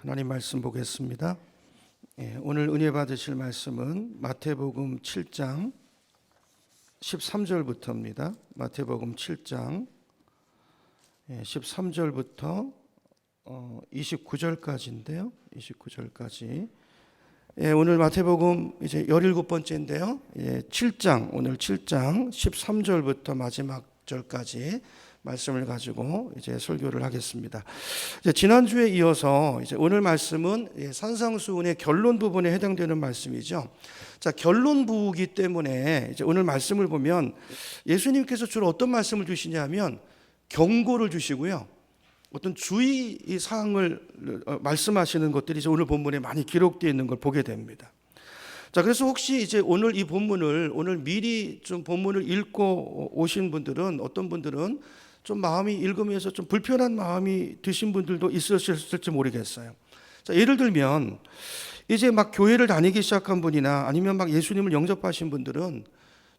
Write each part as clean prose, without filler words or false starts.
하나님 말씀 보겠습니다. 오늘 은혜 받으실 말씀은 마태복음 7장 13절부터입니다. 마태복음 7장 13절부터 29절까지인데요. 29절까지. 오늘 마태복음 이제 17번째인데요. 7장, 오늘 7장 13절부터 마지막 절까지 말씀을 가지고 이제 설교를 하겠습니다. 지난주에 이어서 이제 오늘 말씀은 산상수훈의 결론 부분에 해당되는 말씀이죠. 자, 결론 부분이기 때문에 이제 오늘 말씀을 보면 예수님께서 주로 어떤 말씀을 주시냐면 경고를 주시고요. 어떤 주의 사항을 말씀하시는 것들이 이제 오늘 본문에 많이 기록되어 있는 걸 보게 됩니다. 자, 그래서 혹시 이제 오늘 이 본문을 오늘 미리 좀 본문을 읽고 오신 분들은 어떤 분들은 좀 마음이 읽으면서 좀 불편한 마음이 드신 분들도 있으실지 모르겠어요. 자, 예를 들면 이제 막 교회를 다니기 시작한 분이나 아니면 막 예수님을 영접하신 분들은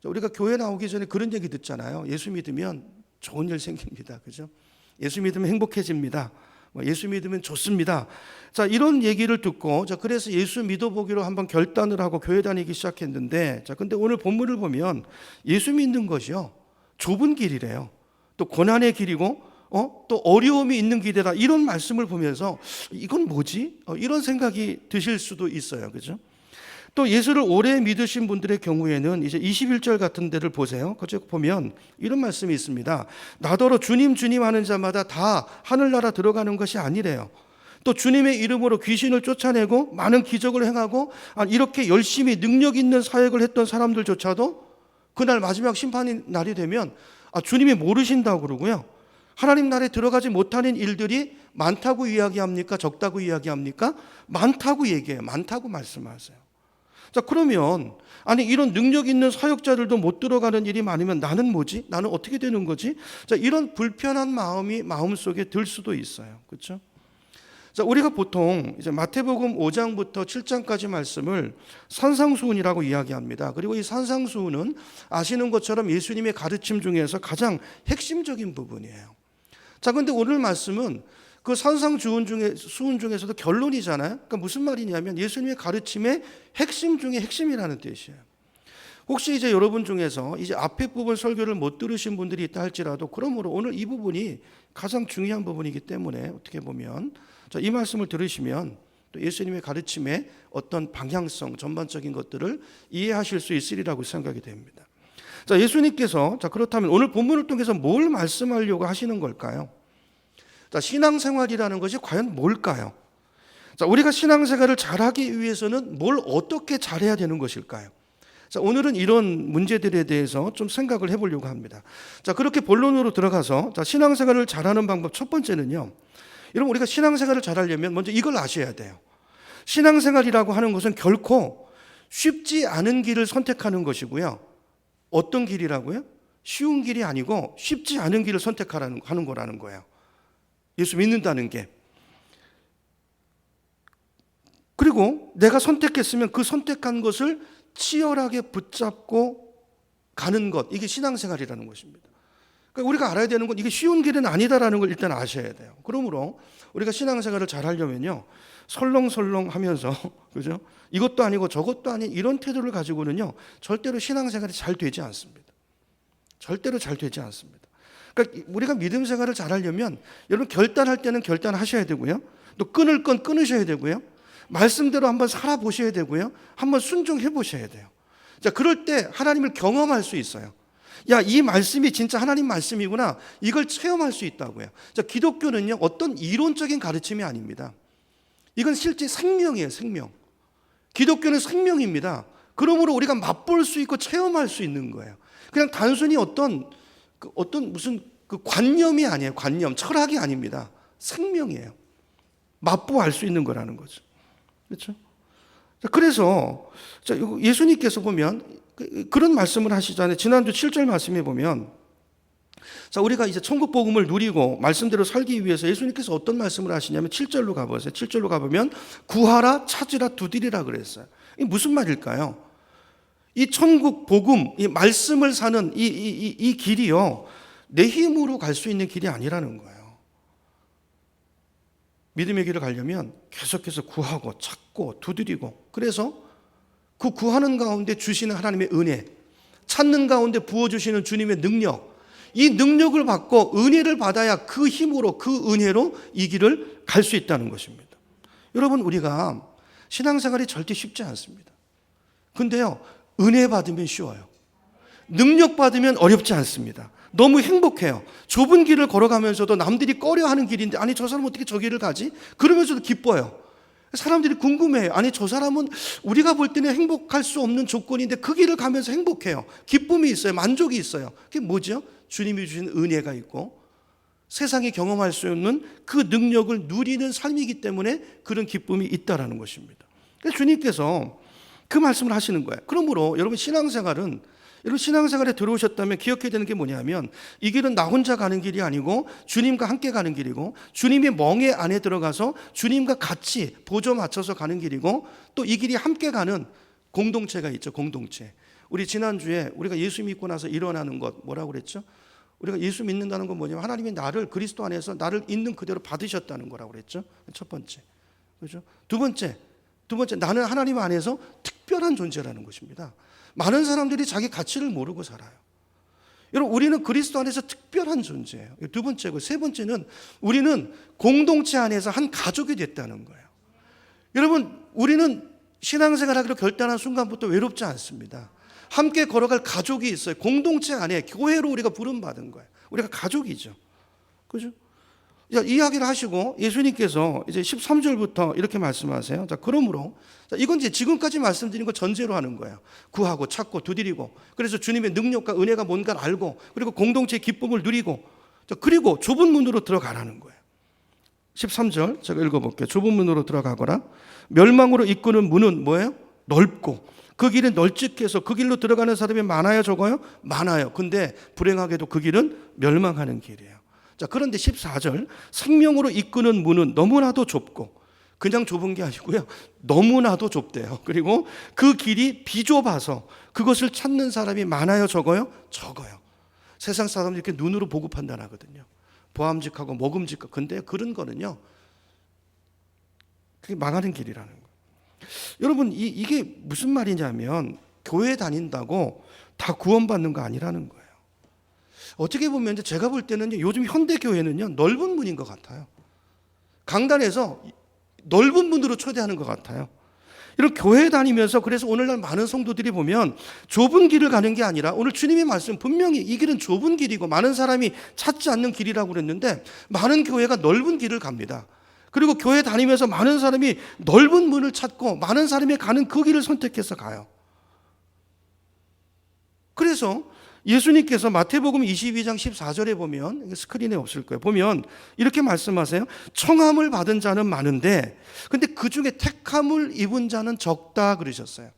우리가 교회 나오기 전에 그런 얘기 듣잖아요. 예수 믿으면 좋은 일 생깁니다. 그죠? 예수 믿으면 행복해집니다. 예수 믿으면 좋습니다. 자, 이런 얘기를 듣고 자, 그래서 예수 믿어보기로 한번 결단을 하고 교회 다니기 시작했는데 자, 근데 오늘 본문을 보면 예수 믿는 것이요. 좁은 길이래요. 또 고난의 길이고 또 어려움이 있는 길이다. 이런 말씀을 보면서 이건 뭐지? 이런 생각이 드실 수도 있어요. 그죠? 또 예수를 오래 믿으신 분들의 경우에는 이제 21절 같은 데를 보세요. 거기 보면 이런 말씀이 있습니다. 나더러 주님 주님 하는 자마다 다 하늘나라 들어가는 것이 아니래요. 또 주님의 이름으로 귀신을 쫓아내고 많은 기적을 행하고 이렇게 열심히 능력 있는 사역을 했던 사람들조차도 그날 마지막 심판의 날이 되면 주님이 모르신다고 그러고요. 하나님 나라에 들어가지 못하는 일들이 많다고 이야기합니까? 적다고 이야기합니까? 많다고 얘기해요. 많다고 말씀하세요. 자, 그러면 이런 능력 있는 사역자들도 못 들어가는 일이 많으면 나는 뭐지? 나는 어떻게 되는 거지? 자, 이런 불편한 마음이 마음속에 들 수도 있어요. 그렇죠? 자, 우리가 보통 이제 마태복음 5장부터 7장까지 말씀을 산상수훈이라고 이야기합니다. 그리고 이 산상수훈은 아시는 것처럼 예수님의 가르침 중에서 가장 핵심적인 부분이에요. 자, 그런데 오늘 말씀은 그 산상수훈 중에서도 결론이잖아요. 그러니까 무슨 말이냐면 예수님의 가르침의 핵심 중에 핵심이라는 뜻이에요. 혹시 이제 여러분 중에서 이제 앞에 부분 설교를 못 들으신 분들이 있다 할지라도 그러므로 오늘 이 부분이 가장 중요한 부분이기 때문에 어떻게 보면 이 말씀을 들으시면 또 예수님의 가르침의 어떤 방향성 전반적인 것들을 이해하실 수 있으리라고 생각이 됩니다. 자, 예수님께서 그렇다면 오늘 본문을 통해서 뭘 말씀하려고 하시는 걸까요? 자, 신앙생활이라는 것이 과연 뭘까요? 자, 우리가 신앙생활을 잘하기 위해서는 뭘 어떻게 잘해야 되는 것일까요? 자, 오늘은 이런 문제들에 대해서 좀 생각을 해보려고 합니다. 자, 그렇게 본론으로 들어가서 신앙생활을 잘하는 방법 첫 번째는요. 여러분, 우리가 신앙생활을 잘하려면 먼저 이걸 아셔야 돼요. 신앙생활이라고 하는 것은 결코 쉽지 않은 길을 선택하는 것이고요. 어떤 길이라고요? 쉬운 길이 아니고 쉽지 않은 길을 선택하는 거라는 거예요. 예수 믿는다는 게. 그리고 내가 선택했으면 그 선택한 것을 치열하게 붙잡고 가는 것, 이게 신앙생활이라는 것입니다. 그러니까 우리가 알아야 되는 건 이게 쉬운 길은 아니다라는 걸 일단 아셔야 돼요. 그러므로 우리가 신앙생활을 잘 하려면요, 설렁설렁 하면서, 그죠? 이것도 아니고 저것도 아닌 이런 태도를 가지고는요, 절대로 신앙생활이 잘 되지 않습니다. 절대로 잘 되지 않습니다. 그러니까 우리가 믿음 생활을 잘 하려면 여러분 결단할 때는 결단하셔야 되고요. 또 끊을 건 끊으셔야 되고요. 말씀대로 한번 살아보셔야 되고요. 한번 순종해 보셔야 돼요. 자, 그럴 때 하나님을 경험할 수 있어요. 야, 이 말씀이 진짜 하나님 말씀이구나. 이걸 체험할 수 있다고요. 자, 기독교는요, 어떤 이론적인 가르침이 아닙니다. 이건 실제 생명이에요, 생명. 기독교는 생명입니다. 그러므로 우리가 맛볼 수 있고 체험할 수 있는 거예요. 그냥 단순히 어떤 무슨 관념이 아니에요. 관념, 철학이 아닙니다. 생명이에요. 맛보알 수 있는 거라는 거죠. 그렇죠? 그래서 예수님께서 보면 그런 말씀을 하시잖아요. 지난주 7절 말씀에 보면 우리가 이제 천국 복음을 누리고 말씀대로 살기 위해서 예수님께서 어떤 말씀을 하시냐면 7절로 가보세요. 7절로 가보면 구하라 찾으라 두드리라 그랬어요. 이게 무슨 말일까요? 이 천국 복음, 이 말씀을 사는 이 길이요, 내 힘으로 갈 수 있는 길이 아니라는 거예요. 믿음의 길을 가려면 계속해서 구하고 찾고 두드리고, 그래서 그 구하는 가운데 주시는 하나님의 은혜, 찾는 가운데 부어주시는 주님의 능력, 이 능력을 받고 은혜를 받아야 그 힘으로, 그 은혜로 이 길을 갈 수 있다는 것입니다. 여러분, 우리가 신앙생활이 절대 쉽지 않습니다. 근데요, 은혜 받으면 쉬워요. 능력 받으면 어렵지 않습니다. 너무 행복해요. 좁은 길을 걸어가면서도 남들이 꺼려하는 길인데, 아니 저 사람은 어떻게 저 길을 가지? 그러면서도 기뻐요. 사람들이 궁금해요. 아니 저 사람은 우리가 볼 때는 행복할 수 없는 조건인데 그 길을 가면서 행복해요. 기쁨이 있어요. 만족이 있어요. 그게 뭐죠? 주님이 주신 은혜가 있고 세상이 경험할 수 없는 그 능력을 누리는 삶이기 때문에 그런 기쁨이 있다라는 것입니다. 그래서 주님께서 그 말씀을 하시는 거예요. 그러므로 여러분 신앙생활에 들어오셨다면 기억해야 되는 게 뭐냐면, 이 길은 나 혼자 가는 길이 아니고 주님과 함께 가는 길이고, 주님의 멍에 안에 들어가서 주님과 같이 보조 맞춰서 가는 길이고, 또 이 길이 함께 가는 공동체가 있죠. 공동체. 우리 지난주에 우리가 예수 믿고 나서 일어나는 것 뭐라고 그랬죠? 우리가 예수 믿는다는 건 뭐냐면 하나님이 나를 그리스도 안에서 나를 있는 그대로 받으셨다는 거라고 그랬죠. 첫 번째. 그렇죠? 두 번째, 나는 하나님 안에서 특별한 존재라는 것입니다. 많은 사람들이 자기 가치를 모르고 살아요. 여러분, 우리는 그리스도 안에서 특별한 존재예요. 두 번째고, 세 번째는 우리는 공동체 안에서 한 가족이 됐다는 거예요. 여러분, 우리는 신앙생활하기로 결단한 순간부터 외롭지 않습니다. 함께 걸어갈 가족이 있어요. 공동체 안에, 교회로 우리가 부름받은 거예요. 우리가 가족이죠. 그죠? 이야기를 하시고 예수님께서 이제 13절부터 이렇게 말씀하세요. 자, 그러므로, 이건 이제 지금까지 말씀드린 거 전제로 하는 거예요. 구하고 찾고 두드리고, 그래서 주님의 능력과 은혜가 뭔가를 알고, 그리고 공동체의 기쁨을 누리고, 그리고 좁은 문으로 들어가라는 거예요. 13절 제가 읽어볼게요. 좁은 문으로 들어가거라. 멸망으로 이끄는 문은 뭐예요? 넓고 그 길은 널찍해서 그 길로 들어가는 사람이 많아요, 적어요? 많아요. 근데 불행하게도 그 길은 멸망하는 길이에요. 자, 그런데 14절, 생명으로 이끄는 문은 너무나도 좁고, 그냥 좁은 게 아니고요, 너무나도 좁대요. 그리고 그 길이 비좁아서 그것을 찾는 사람이 많아요, 적어요? 적어요. 세상 사람들이 이렇게 눈으로 보고 판단하거든요. 보암직하고 먹음직하고. 근데 그런 거는요, 그게 망하는 길이라는 거예요. 여러분, 이게 무슨 말이냐면, 교회 다닌다고 다 구원받는 거 아니라는 거예요. 어떻게 보면 제가 볼 때는 요즘 현대 교회는요, 넓은 문인 것 같아요. 강단에서 넓은 문으로 초대하는 것 같아요. 이런 교회 다니면서, 그래서 오늘날 많은 성도들이 보면 좁은 길을 가는 게 아니라, 오늘 주님의 말씀 분명히 이 길은 좁은 길이고 많은 사람이 찾지 않는 길이라고 그랬는데, 많은 교회가 넓은 길을 갑니다. 그리고 교회 다니면서 많은 사람이 넓은 문을 찾고 많은 사람이 가는 그 길을 선택해서 가요. 그래서 예수님께서 마태복음 22장 14절에 보면, 스크린에 없을 거예요. 보면 이렇게 말씀하세요. 청함을 받은 자는 많은데 근데 그 중에 택함을 입은 자는 적다 그러셨어요.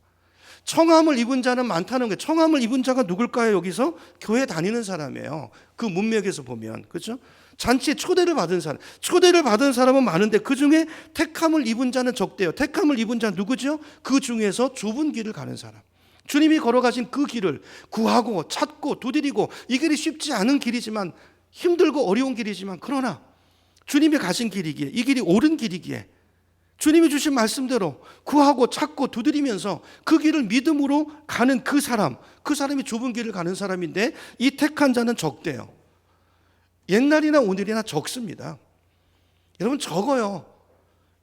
청함을 입은 자는 많다는 거예요. 청함을 입은 자가 누굴까요? 여기서 교회 다니는 사람이에요. 그 문맥에서 보면, 그렇죠? 잔치에 초대를 받은 사람은 많은데 그 중에 택함을 입은 자는 적대요. 택함을 입은 자는 누구죠? 그 중에서 좁은 길을 가는 사람. 주님이 걸어가신 그 길을 구하고 찾고 두드리고, 이 길이 쉽지 않은 길이지만, 힘들고 어려운 길이지만, 그러나 주님이 가신 길이기에, 이 길이 옳은 길이기에 주님이 주신 말씀대로 구하고 찾고 두드리면서 그 길을 믿음으로 가는 그 사람이 좁은 길을 가는 사람인데, 이 택한 자는 적대요. 옛날이나 오늘이나 적습니다. 여러분, 적어요.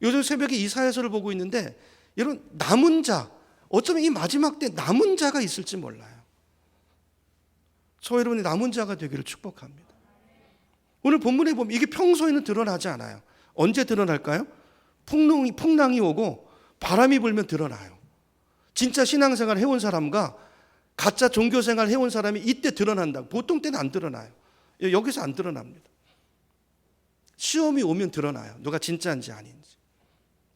요즘 새벽에 이사야서를 보고 있는데, 여러분, 남은 자, 어쩌면 이 마지막 때 남은 자가 있을지 몰라요. 저 여러분이 남은 자가 되기를 축복합니다. 오늘 본문에 보면 이게 평소에는 드러나지 않아요. 언제 드러날까요? 풍랑이 오고 바람이 불면 드러나요. 진짜 신앙생활 해온 사람과 가짜 종교생활 해온 사람이 이때 드러난다고. 보통 때는 안 드러나요. 여기서 안 드러납니다. 시험이 오면 드러나요. 누가 진짜인지 아닌지.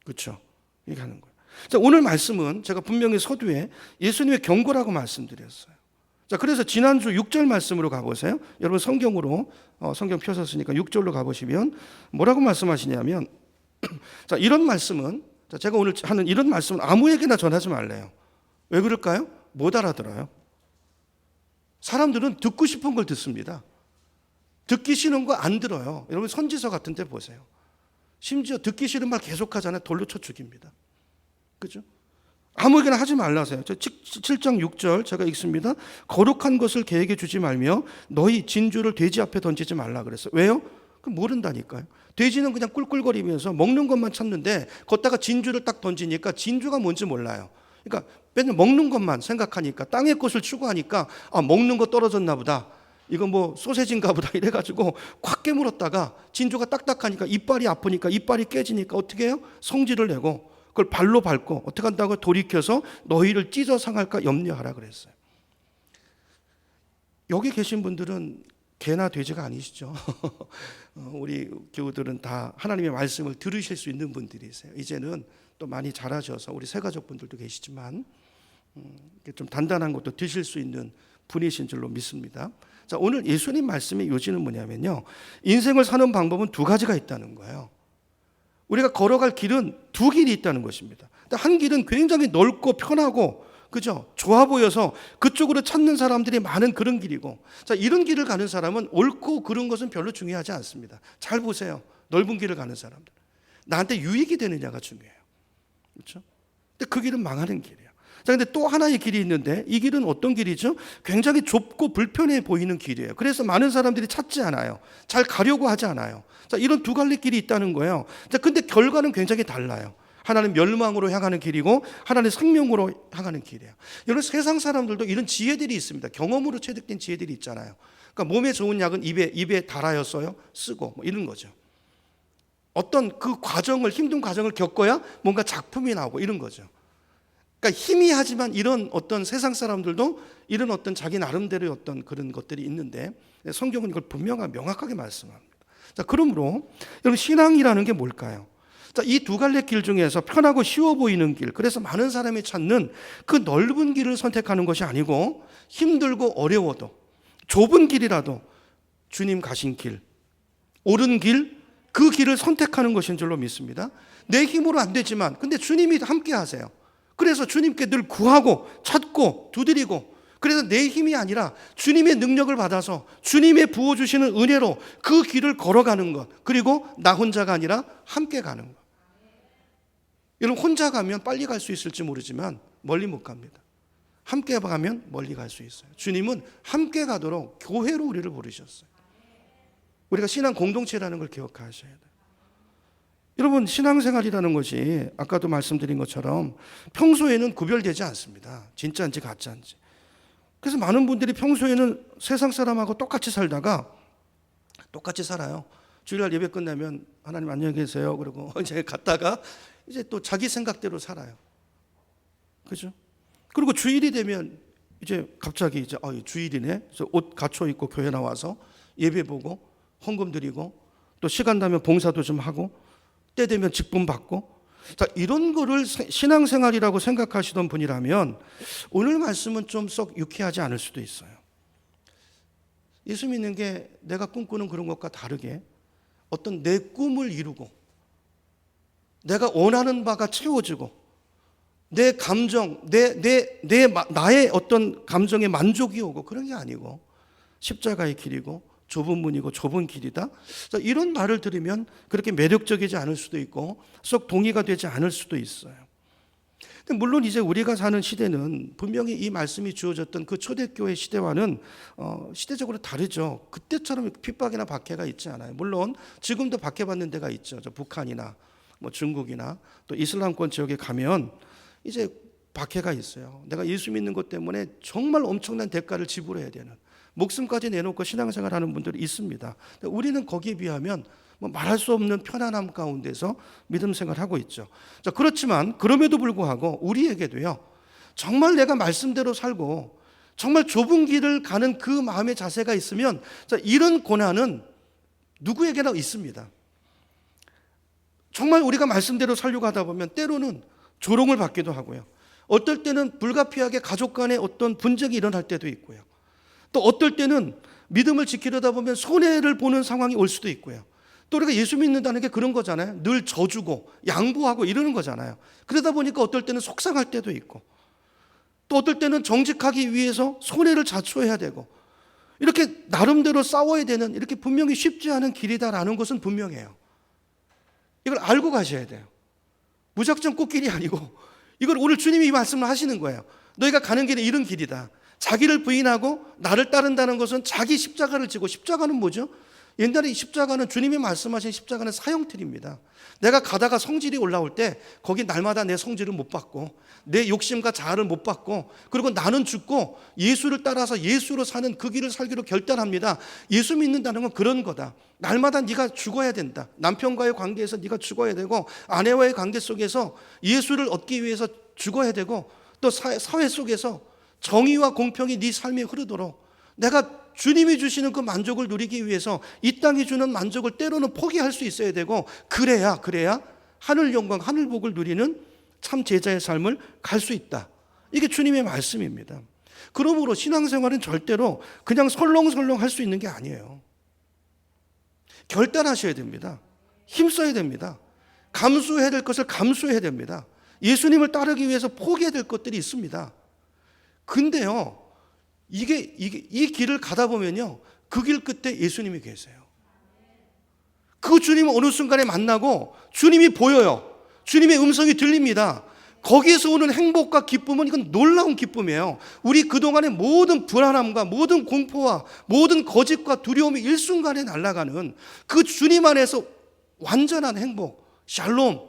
그렇죠? 이렇게 하는 거예요. 자, 오늘 말씀은 제가 분명히 서두에 예수님의 경고라고 말씀드렸어요. 자, 그래서 지난주 6절 말씀으로 가보세요. 여러분 성경으로 성경 펴셨으니까 6절로 가보시면 뭐라고 말씀하시냐면, 자, 이런 말씀은, 자, 제가 오늘 하는 이런 말씀은 아무에게나 전하지 말래요. 왜 그럴까요? 못 알아들어요. 사람들은 듣고 싶은 걸 듣습니다. 듣기 싫은 거 안 들어요. 여러분 선지서 같은 데 보세요. 심지어 듣기 싫은 말 계속하잖아요. 돌로 쳐 죽입니다. 그죠? 아무에게나 하지 말라세요. 7장 6절 제가 읽습니다. 거룩한 것을 계획에 주지 말며 너희 진주를 돼지 앞에 던지지 말라 그랬어요. 왜요? 모른다니까요. 돼지는 그냥 꿀꿀거리면서 먹는 것만 찾는데 걷다가 진주를 딱 던지니까 진주가 뭔지 몰라요. 그러니까 맨날 먹는 것만 생각하니까 땅의 것을 추구하니까 먹는 거 떨어졌나 보다. 이거 뭐 소세지인가 보다 이래가지고 콱 깨물었다가 진주가 딱딱하니까 이빨이 아프니까 이빨이 깨지니까 어떻게 해요? 성질을 내고 그걸 발로 밟고 어떻게 한다고 돌이켜서 너희를 찢어 상할까 염려하라 그랬어요. 여기 계신 분들은 개나 돼지가 아니시죠. 우리 교우들은 다 하나님의 말씀을 들으실 수 있는 분들이세요. 이제는 또 많이 자라셔서 우리 새가족분들도 계시지만 좀 단단한 것도 드실 수 있는 분이신 줄로 믿습니다. 자, 오늘 예수님 말씀의 요지는 뭐냐면요, 인생을 사는 방법은 두 가지가 있다는 거예요. 우리가 걸어갈 길은 두 길이 있다는 것입니다. 한 길은 굉장히 넓고 편하고 그죠? 좋아 보여서 그쪽으로 찾는 사람들이 많은 그런 길이고, 자, 이런 길을 가는 사람은 옳고 그른 것은 별로 중요하지 않습니다. 잘 보세요. 넓은 길을 가는 사람들. 나한테 유익이 되느냐가 중요해요. 그렇죠? 근데 그 길은 망하는 길이에요. 자, 근데 또 하나의 길이 있는데 이 길은 어떤 길이죠? 굉장히 좁고 불편해 보이는 길이에요. 그래서 많은 사람들이 찾지 않아요. 잘 가려고 하지 않아요. 자, 이런 두 갈래 길이 있다는 거예요. 자, 근데 결과는 굉장히 달라요. 하나는 멸망으로 향하는 길이고 하나는 생명으로 향하는 길이에요. 여러분, 세상 사람들도 이런 지혜들이 있습니다. 경험으로 체득된 지혜들이 있잖아요. 그러니까 몸에 좋은 약은 입에 달아였어요. 쓰고 뭐 이런 거죠. 어떤 그 과정을, 힘든 과정을 겪어야 뭔가 작품이 나오고 이런 거죠. 그러니까 희미하지만 이런 어떤 세상 사람들도 이런 어떤 자기 나름대로의 어떤 그런 것들이 있는데 성경은 이걸 명확하게 말씀합니다. 자, 그러므로 여러분, 신앙이라는 게 뭘까요? 자, 이 두 갈래 길 중에서 편하고 쉬워 보이는 길, 그래서 많은 사람이 찾는 그 넓은 길을 선택하는 것이 아니고 힘들고 어려워도 좁은 길이라도 주님 가신 길, 옳은 길, 그 길을 선택하는 것인 줄로 믿습니다. 내 힘으로 안 되지만 근데 주님이 함께 하세요. 그래서 주님께 늘 구하고 찾고 두드리고, 그래서 내 힘이 아니라 주님의 능력을 받아서 주님의 부어주시는 은혜로 그 길을 걸어가는 것, 그리고 나 혼자가 아니라 함께 가는 것. 여러분, 혼자 가면 빨리 갈 수 있을지 모르지만 멀리 못 갑니다. 함께 가면 멀리 갈 수 있어요. 주님은 함께 가도록 교회로 우리를 부르셨어요. 우리가 신앙 공동체라는 걸 기억하셔야 돼요. 여러분, 신앙생활이라는 것이 아까도 말씀드린 것처럼 평소에는 구별되지 않습니다. 진짜인지 가짜인지. 그래서 많은 분들이 평소에는 세상 사람하고 똑같이 살다가 똑같이 살아요. 주일날 예배 끝나면 하나님 안녕히 계세요 그러고 이제 갔다가 이제 또 자기 생각대로 살아요. 그죠? 그리고 주일이 되면 이제 갑자기 이제 주일이네. 그래서 옷 갖춰 입고 교회 나와서 예배 보고 헌금 드리고 또 시간 나면 봉사도 좀 하고 때 되면 직분 받고, 자, 이런 거를 신앙생활이라고 생각하시던 분이라면 오늘 말씀은 좀 썩 유쾌하지 않을 수도 있어요. 예수 믿는 게 내가 꿈꾸는 그런 것과 다르게 어떤 내 꿈을 이루고 내가 원하는 바가 채워지고 내 감정, 나의 어떤 감정에 만족이 오고 그런 게 아니고 십자가의 길이고 좁은 문이고 좁은 길이다. 이런 말을 들으면 그렇게 매력적이지 않을 수도 있고 썩 동의가 되지 않을 수도 있어요. 근데 물론 이제 우리가 사는 시대는 분명히 이 말씀이 주어졌던 그 초대교회 시대와는 시대적으로 다르죠. 그때처럼 핍박이나 박해가 있지 않아요. 물론 지금도 박해받는 데가 있죠. 북한이나 뭐 중국이나 또 이슬람권 지역에 가면 이제 박해가 있어요. 내가 예수 믿는 것 때문에 정말 엄청난 대가를 지불해야 되는, 목숨까지 내놓고 신앙생활하는 분들이 있습니다. 우리는 거기에 비하면 뭐 말할 수 없는 편안함 가운데서 믿음 생활하고 있죠. 자, 그렇지만 그럼에도 불구하고 우리에게도요, 정말 내가 말씀대로 살고 정말 좁은 길을 가는 그 마음의 자세가 있으면, 자, 이런 고난은 누구에게나 있습니다. 정말 우리가 말씀대로 살려고 하다 보면 때로는 조롱을 받기도 하고요. 어떨 때는 불가피하게 가족 간에 어떤 분쟁이 일어날 때도 있고요. 또 어떨 때는 믿음을 지키려다 보면 손해를 보는 상황이 올 수도 있고요. 또 우리가 예수 믿는다는 게 그런 거잖아요. 늘 져주고 양보하고 이러는 거잖아요. 그러다 보니까 어떨 때는 속상할 때도 있고, 또 어떨 때는 정직하기 위해서 손해를 자초해야 되고, 이렇게 나름대로 싸워야 되는, 이렇게 분명히 쉽지 않은 길이다라는 것은 분명해요. 이걸 알고 가셔야 돼요. 무작정 꽃길이 아니고 이걸 오늘 주님이 이 말씀을 하시는 거예요. 너희가 가는 길은 이런 길이다. 자기를 부인하고 나를 따른다는 것은 자기 십자가를 지고, 십자가는 뭐죠? 옛날에 십자가는, 주님이 말씀하신 십자가는 사형틀입니다. 내가 가다가 성질이 올라올 때 거기 날마다 내 성질을 못 받고 내 욕심과 자아를 못 받고, 그리고 나는 죽고 예수를 따라서 예수로 사는 그 길을 살기로 결단합니다. 예수 믿는다는 건 그런 거다. 날마다 네가 죽어야 된다. 남편과의 관계에서 네가 죽어야 되고, 아내와의 관계 속에서 예수를 얻기 위해서 죽어야 되고, 또 사회 속에서 정의와 공평이 네 삶에 흐르도록 내가 주님이 주시는 그 만족을 누리기 위해서 이 땅이 주는 만족을 때로는 포기할 수 있어야 되고, 그래야 하늘 영광, 하늘 복을 누리는 참 제자의 삶을 갈 수 있다. 이게 주님의 말씀입니다. 그러므로 신앙생활은 절대로 그냥 설렁설렁 할 수 있는 게 아니에요. 결단하셔야 됩니다. 힘써야 됩니다. 감수해야 될 것을 감수해야 됩니다. 예수님을 따르기 위해서 포기해야 될 것들이 있습니다. 근데요, 이 길을 가다 보면요, 그 길 끝에 예수님이 계세요. 그 주님을 어느 순간에 만나고 주님이 보여요. 주님의 음성이 들립니다. 거기에서 오는 행복과 기쁨은, 이건 놀라운 기쁨이에요. 우리 그동안의 모든 불안함과 모든 공포와 모든 거짓과 두려움이 일순간에 날아가는 그 주님 안에서 완전한 행복, 샬롬,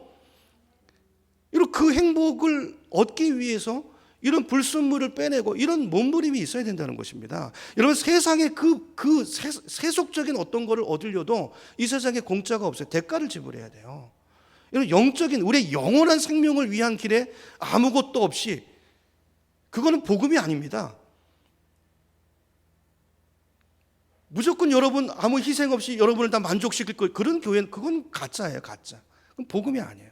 이런 그 행복을 얻기 위해서 이런 불순물을 빼내고 이런 몸부림이 있어야 된다는 것입니다. 여러분, 세상에 그 세속적인 어떤 거를 얻으려도 이 세상에 공짜가 없어요. 대가를 지불해야 돼요. 이런 영적인, 우리의 영원한 생명을 위한 길에 아무것도 없이, 그거는 복음이 아닙니다. 무조건 여러분 아무 희생 없이 여러분을 다 만족시킬 거, 그런 교회는 그건 가짜예요, 가짜. 그건 복음이 아니에요.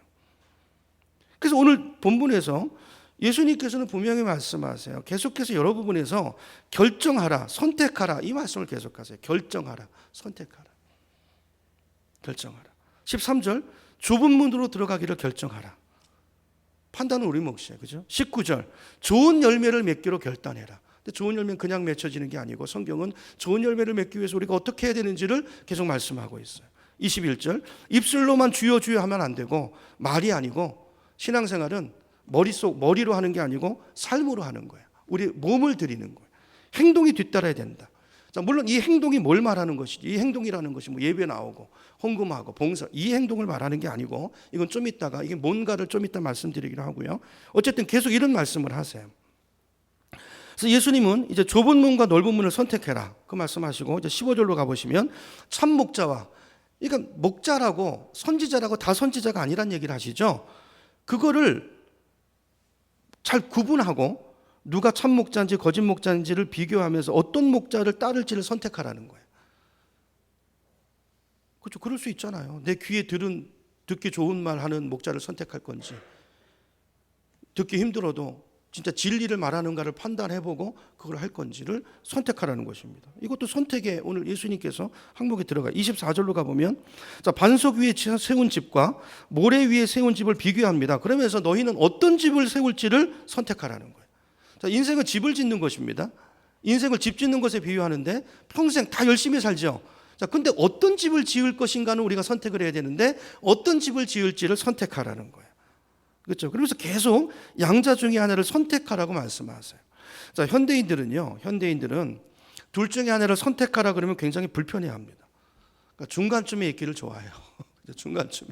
그래서 오늘 본문에서 예수님께서는 분명히 말씀하세요. 계속해서 여러 부분에서 결정하라, 선택하라, 이 말씀을 계속하세요. 결정하라, 선택하라, 결정하라. 13절, 좁은 문으로 들어가기를 결정하라. 판단은 우리 몫이에요, 그죠? 19절, 좋은 열매를 맺기로 결단해라. 근데 좋은 열매는 그냥 맺혀지는 게 아니고, 성경은 좋은 열매를 맺기 위해서 우리가 어떻게 해야 되는지를 계속 말씀하고 있어요. 21절, 입술로만 주여 주여 하면 안 되고, 말이 아니고, 신앙생활은 머리로 하는 게 아니고 삶으로 하는 거예요. 우리 몸을 드리는 거예요. 행동이 뒤따라야 된다. 자, 물론 이 행동이 뭘 말하는 것이지, 이 행동이라는 것이 뭐 예배 나오고 헌금하고 봉사, 이 행동을 말하는 게 아니고, 이건 좀 이따가, 이게 뭔가를 좀 이따 말씀드리기로 하고요. 어쨌든 계속 이런 말씀을 하세요. 그래서 예수님은 이제 좁은 문과 넓은 문을 선택해라, 그 말씀하시고, 이제 15절로 가보시면 참 목자와, 그러니까 목자라고 선지자라고 다 선지자가 아니란 얘기를 하시죠. 그거를 잘 구분하고 누가 참 목자인지 거짓 목자인지를 비교하면서 어떤 목자를 따를지를 선택하라는 거예요. 그렇죠. 그럴 수 있잖아요. 내 귀에 듣기 좋은 말 하는 목자를 선택할 건지, 듣기 힘들어도 진짜 진리를 말하는가를 판단해보고 그걸 할 건지를 선택하라는 것입니다. 이것도 선택에 오늘 예수님께서 항목에 들어가요. 24절로 가보면, 자, 반석 위에 세운 집과 모래 위에 세운 집을 비교합니다. 그러면서 너희는 어떤 집을 세울지를 선택하라는 거예요. 자, 인생은 집을 짓는 것입니다. 인생을 집 짓는 것에 비유하는데, 평생 다 열심히 살죠. 자, 근데 어떤 집을 지을 것인가는 우리가 선택을 해야 되는데, 어떤 집을 지을지를 선택하라는 거예요. 그렇죠. 그러면서 계속 양자 중에 하나를 선택하라고 말씀하세요. 자, 현대인들은 둘 중에 하나를 선택하라 그러면 굉장히 불편해합니다. 그러니까 중간쯤에 있기를 좋아해요. 중간쯤에,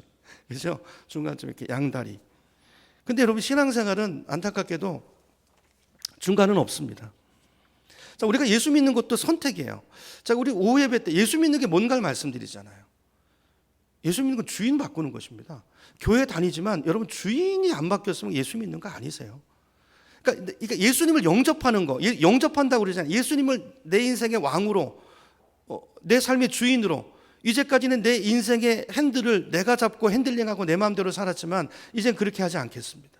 그렇죠? 중간쯤에 이렇게 양다리. 근데 여러분, 신앙생활은 안타깝게도 중간은 없습니다. 자, 우리가 예수 믿는 것도 선택이에요. 자, 우리 오후예배 때 예수 믿는 게 뭔가를 말씀드리잖아요. 예수 믿는 건 주인 바꾸는 것입니다. 교회 다니지만 여러분, 주인이 안 바뀌었으면 예수 믿는 거 아니세요. 그러니까 예수님을 영접하는 거, 영접한다고 그러잖아요. 예수님을 내 인생의 왕으로, 내 삶의 주인으로. 이제까지는 내 인생의 핸들을 내가 잡고 핸들링하고 내 마음대로 살았지만, 이젠 그렇게 하지 않겠습니다.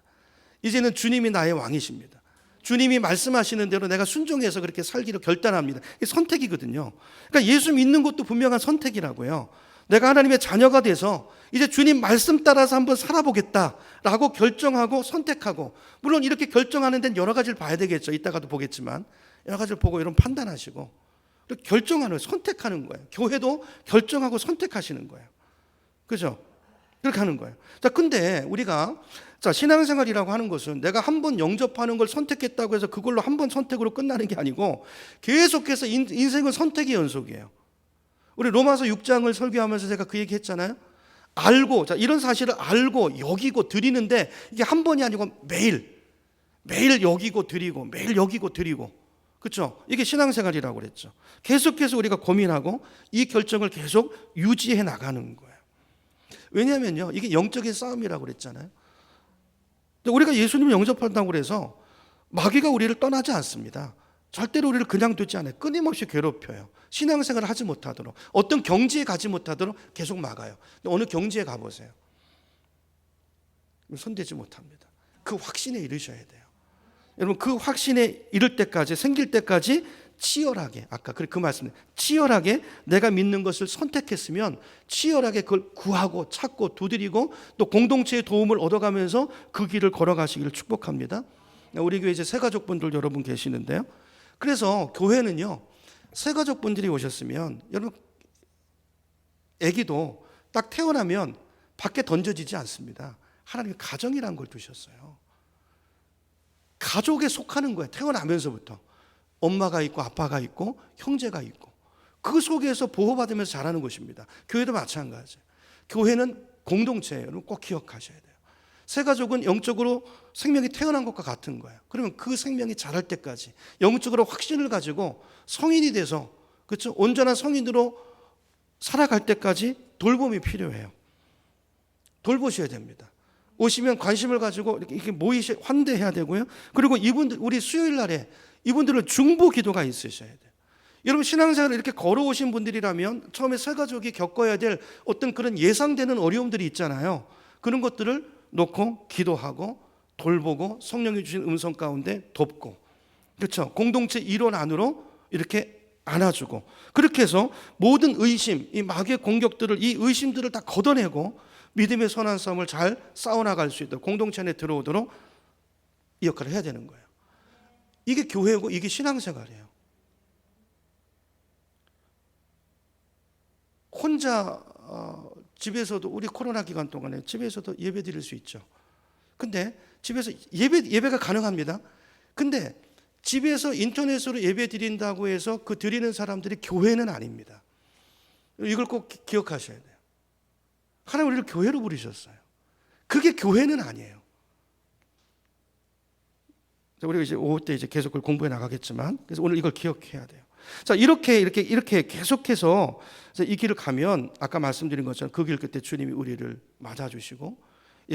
이제는 주님이 나의 왕이십니다. 주님이 말씀하시는 대로 내가 순종해서 그렇게 살기로 결단합니다. 이게 선택이거든요. 그러니까 예수 믿는 것도 분명한 선택이라고요. 내가 하나님의 자녀가 돼서 이제 주님 말씀 따라서 한번 살아보겠다라고 결정하고 선택하고, 물론 이렇게 결정하는 데는 여러 가지를 봐야 되겠죠. 이따가도 보겠지만 여러 가지를 보고 여러분 판단하시고 결정하는, 선택하는 거예요. 교회도 결정하고 선택하시는 거예요. 그죠? 그렇게 하는 거예요. 자, 근데 우리가 신앙생활이라고 하는 것은 내가 한 번 영접하는 걸 선택했다고 해서 그걸로 한 번 선택으로 끝나는 게 아니고 계속해서 인생은 선택의 연속이에요. 우리 로마서 6장을 설교하면서 제가 그 얘기 했잖아요. 알고, 이런 사실을 알고 여기고 드리는데 이게 한 번이 아니고 매일 여기고 드리고 매일 여기고 드리고, 그렇죠? 이게 신앙생활이라고 그랬죠. 계속해서 우리가 고민하고 이 결정을 계속 유지해 나가는 거예요. 왜냐하면요, 이게 영적인 싸움이라고 그랬잖아요. 우리가 예수님을 영접한다고 그래서 마귀가 우리를 떠나지 않습니다. 절대로 우리를 그냥 두지 않아요. 끊임없이 괴롭혀요. 신앙생활을 하지 못하도록, 어떤 경지에 가지 못하도록 계속 막아요. 어느 경지에 가보세요. 손대지 못합니다. 그 확신에 이르셔야 돼요. 여러분, 그 확신에 이를 때까지, 생길 때까지 치열하게, 아까 그 말씀, 치열하게 내가 믿는 것을 선택했으면 치열하게 그걸 구하고 찾고 두드리고 또 공동체의 도움을 얻어가면서 그 길을 걸어가시기를 축복합니다. 우리 교회 이제 새가족분들 여러분 계시는데요. 그래서 교회는요, 새가족분들이 오셨으면 여러분, 아기도 딱 태어나면 밖에 던져지지 않습니다. 하나님이 가정이라는 걸 두셨어요. 가족에 속하는 거예요. 태어나면서부터 엄마가 있고 아빠가 있고 형제가 있고 그 속에서 보호받으면서 자라는 것입니다. 교회도 마찬가지예요. 교회는 공동체예요. 여러분 꼭 기억하셔야 돼요. 새가족은 영적으로 생명이 태어난 것과 같은 거예요. 그러면 그 생명이 자랄 때까지 영적으로 확신을 가지고 성인이 돼서, 그렇죠? 온전한 성인으로 살아갈 때까지 돌봄이 필요해요. 돌보셔야 됩니다. 오시면 관심을 가지고 이렇게 환대해야 되고요. 그리고 이분들, 우리 수요일 날에 이분들은 중보 기도가 있으셔야 돼요. 여러분, 신앙생활을 이렇게 걸어오신 분들이라면 처음에 새가족이 겪어야 될 어떤 그런 예상되는 어려움들이 있잖아요. 그런 것들을 놓고 기도하고 돌보고 성령이 주신 음성 가운데 돕고, 그렇죠? 공동체 일원 안으로 이렇게 안아주고, 그렇게 해서 모든 의심, 이 마귀의 공격들을, 이 의심들을 다 걷어내고 믿음의 선한 싸움을 잘 싸워나갈 수 있도록 공동체 안에 들어오도록 이 역할을 해야 되는 거예요. 이게 교회고 이게 신앙생활이에요. 혼자 집에서도, 우리 코로나 기간 동안에 집에서도 예배 드릴 수 있죠. 근데 집에서 예배가 가능합니다. 근데 집에서 인터넷으로 예배 드린다고 해서 그 드리는 사람들이 교회는 아닙니다. 이걸 꼭 기억하셔야 돼요. 하나님 우리를 교회로 부르셨어요. 그게 교회는 아니에요. 우리가 이제 오후 때 이제 계속 그걸 공부해 나가겠지만, 그래서 오늘 이걸 기억해야 돼요. 자, 이렇게 계속해서 이 길을 가면 아까 말씀드린 것처럼 그 길 끝에 주님이 우리를 맞아주시고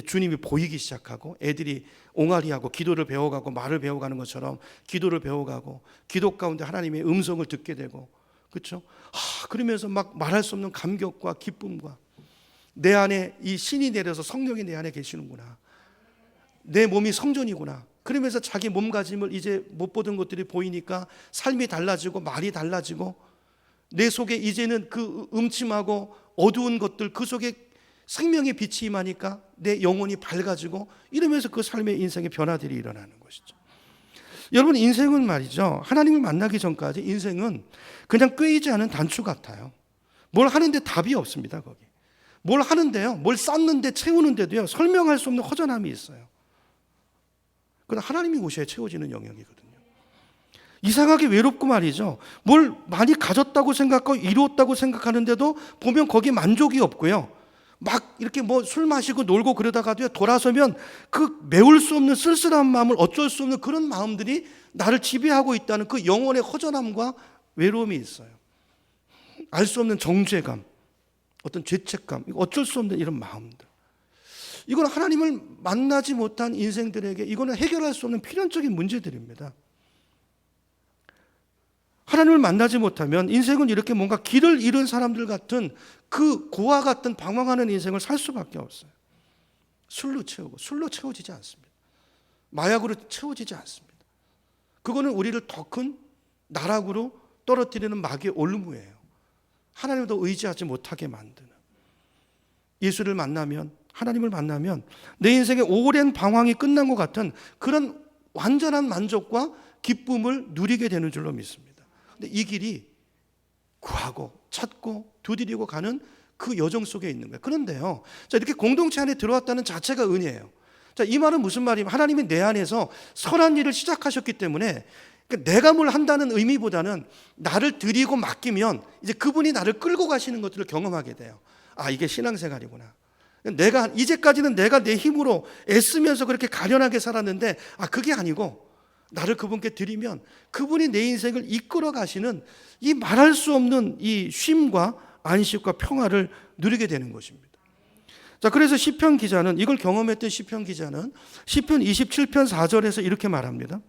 주님이 보이기 시작하고 애들이 옹알이하고 기도를 배워가고 말을 배워가는 것처럼 기도를 배워가고 기도 가운데 하나님의 음성을 듣게 되고, 그렇죠? 그러면서 막 말할 수 없는 감격과 기쁨과 내 안에 이 신이 내려서 성령이 내 안에 계시는구나, 내 몸이 성전이구나, 그러면서 자기 몸가짐을 이제 못 보던 것들이 보이니까 삶이 달라지고 말이 달라지고 내 속에 이제는 그 음침하고 어두운 것들, 그 속에 생명의 빛이 임하니까 내 영혼이 밝아지고 이러면서 그 삶의 인생의 변화들이 일어나는 것이죠. 여러분, 인생은 말이죠, 하나님을 만나기 전까지 인생은 그냥 꿰이지 않은 단추 같아요. 뭘 하는데 답이 없습니다. 거기 뭘 하는데요, 뭘 쌓는데 채우는데도요 설명할 수 없는 허전함이 있어요. 그러나 하나님이 오셔야 채워지는 영역이거든요. 이상하게 외롭고 말이죠, 뭘 많이 가졌다고 생각하고 이루었다고 생각하는데도 보면 거기 만족이 없고요, 막 이렇게 뭐 술 마시고 놀고 그러다가도 돌아서면 그 메울 수 없는 쓸쓸한 마음을, 어쩔 수 없는 그런 마음들이 나를 지배하고 있다는 그 영혼의 허전함과 외로움이 있어요. 알 수 없는 정죄감, 어떤 죄책감, 어쩔 수 없는 이런 마음들, 이건 하나님을 만나지 못한 인생들에게 이거는 해결할 수 없는 필연적인 문제들입니다. 하나님을 만나지 못하면 인생은 이렇게 뭔가 길을 잃은 사람들 같은 그 고와 같은 방황하는 인생을 살 수밖에 없어요. 술로 채우고, 술로 채워지지 않습니다. 마약으로 채워지지 않습니다. 그거는 우리를 더 큰 나락으로 떨어뜨리는 마귀의 올무예요. 하나님을 더 의지하지 못하게 만드는. 예수를 만나면, 하나님을 만나면 내 인생의 오랜 방황이 끝난 것 같은 그런 완전한 만족과 기쁨을 누리게 되는 줄로 믿습니다. 근데 이 길이 구하고 찾고 두드리고 가는 그 여정 속에 있는 거예요. 그런데요, 자, 이렇게 공동체 안에 들어왔다는 자체가 은혜예요. 자, 이 말은 무슨 말이냐면 하나님이 내 안에서 선한 일을 시작하셨기 때문에 그러니까 내가 뭘 한다는 의미보다는 나를 드리고 맡기면 이제 그분이 나를 끌고 가시는 것들을 경험하게 돼요. 아, 이게 신앙생활이구나. 내가 이제까지는 내가 내 힘으로 애쓰면서 그렇게 가련하게 살았는데, 아, 그게 아니고 나를 그분께 드리면 그분이 내 인생을 이끌어 가시는 이 말할 수 없는 이 쉼과 안식과 평화를 누리게 되는 것입니다. 자, 그래서 시편 기자는, 이걸 경험했던 시편 기자는 시편 27편 4절에서 이렇게 말합니다.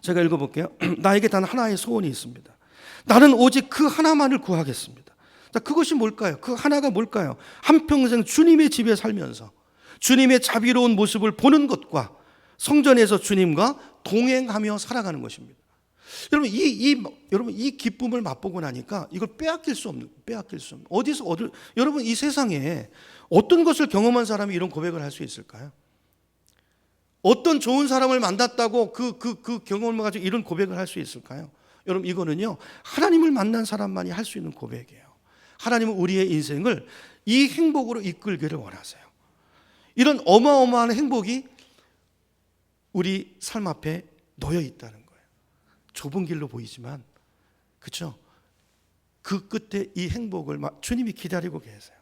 제가 읽어볼게요. 나에게 단 하나의 소원이 있습니다. 나는 오직 그 하나만을 구하겠습니다. 자, 그것이 뭘까요? 그 하나가 뭘까요? 한평생 주님의 집에 살면서 주님의 자비로운 모습을 보는 것과 성전에서 주님과 동행하며 살아가는 것입니다. 여러분 이 기쁨을 맛보고 나니까 이걸 빼앗길 수 없는. 여러분 이 세상에 어떤 것을 경험한 사람이 이런 고백을 할 수 있을까요? 어떤 좋은 사람을 만났다고 그 경험을 가지고 이런 고백을 할 수 있을까요? 여러분, 이거는요, 하나님을 만난 사람만이 할 수 있는 고백이에요. 하나님은 우리의 인생을 이 행복으로 이끌기를 원하세요. 이런 어마어마한 행복이 우리 삶 앞에 놓여 있다는 거예요. 좁은 길로 보이지만, 그렇죠? 그 끝에 이 행복을 주님이 기다리고 계세요.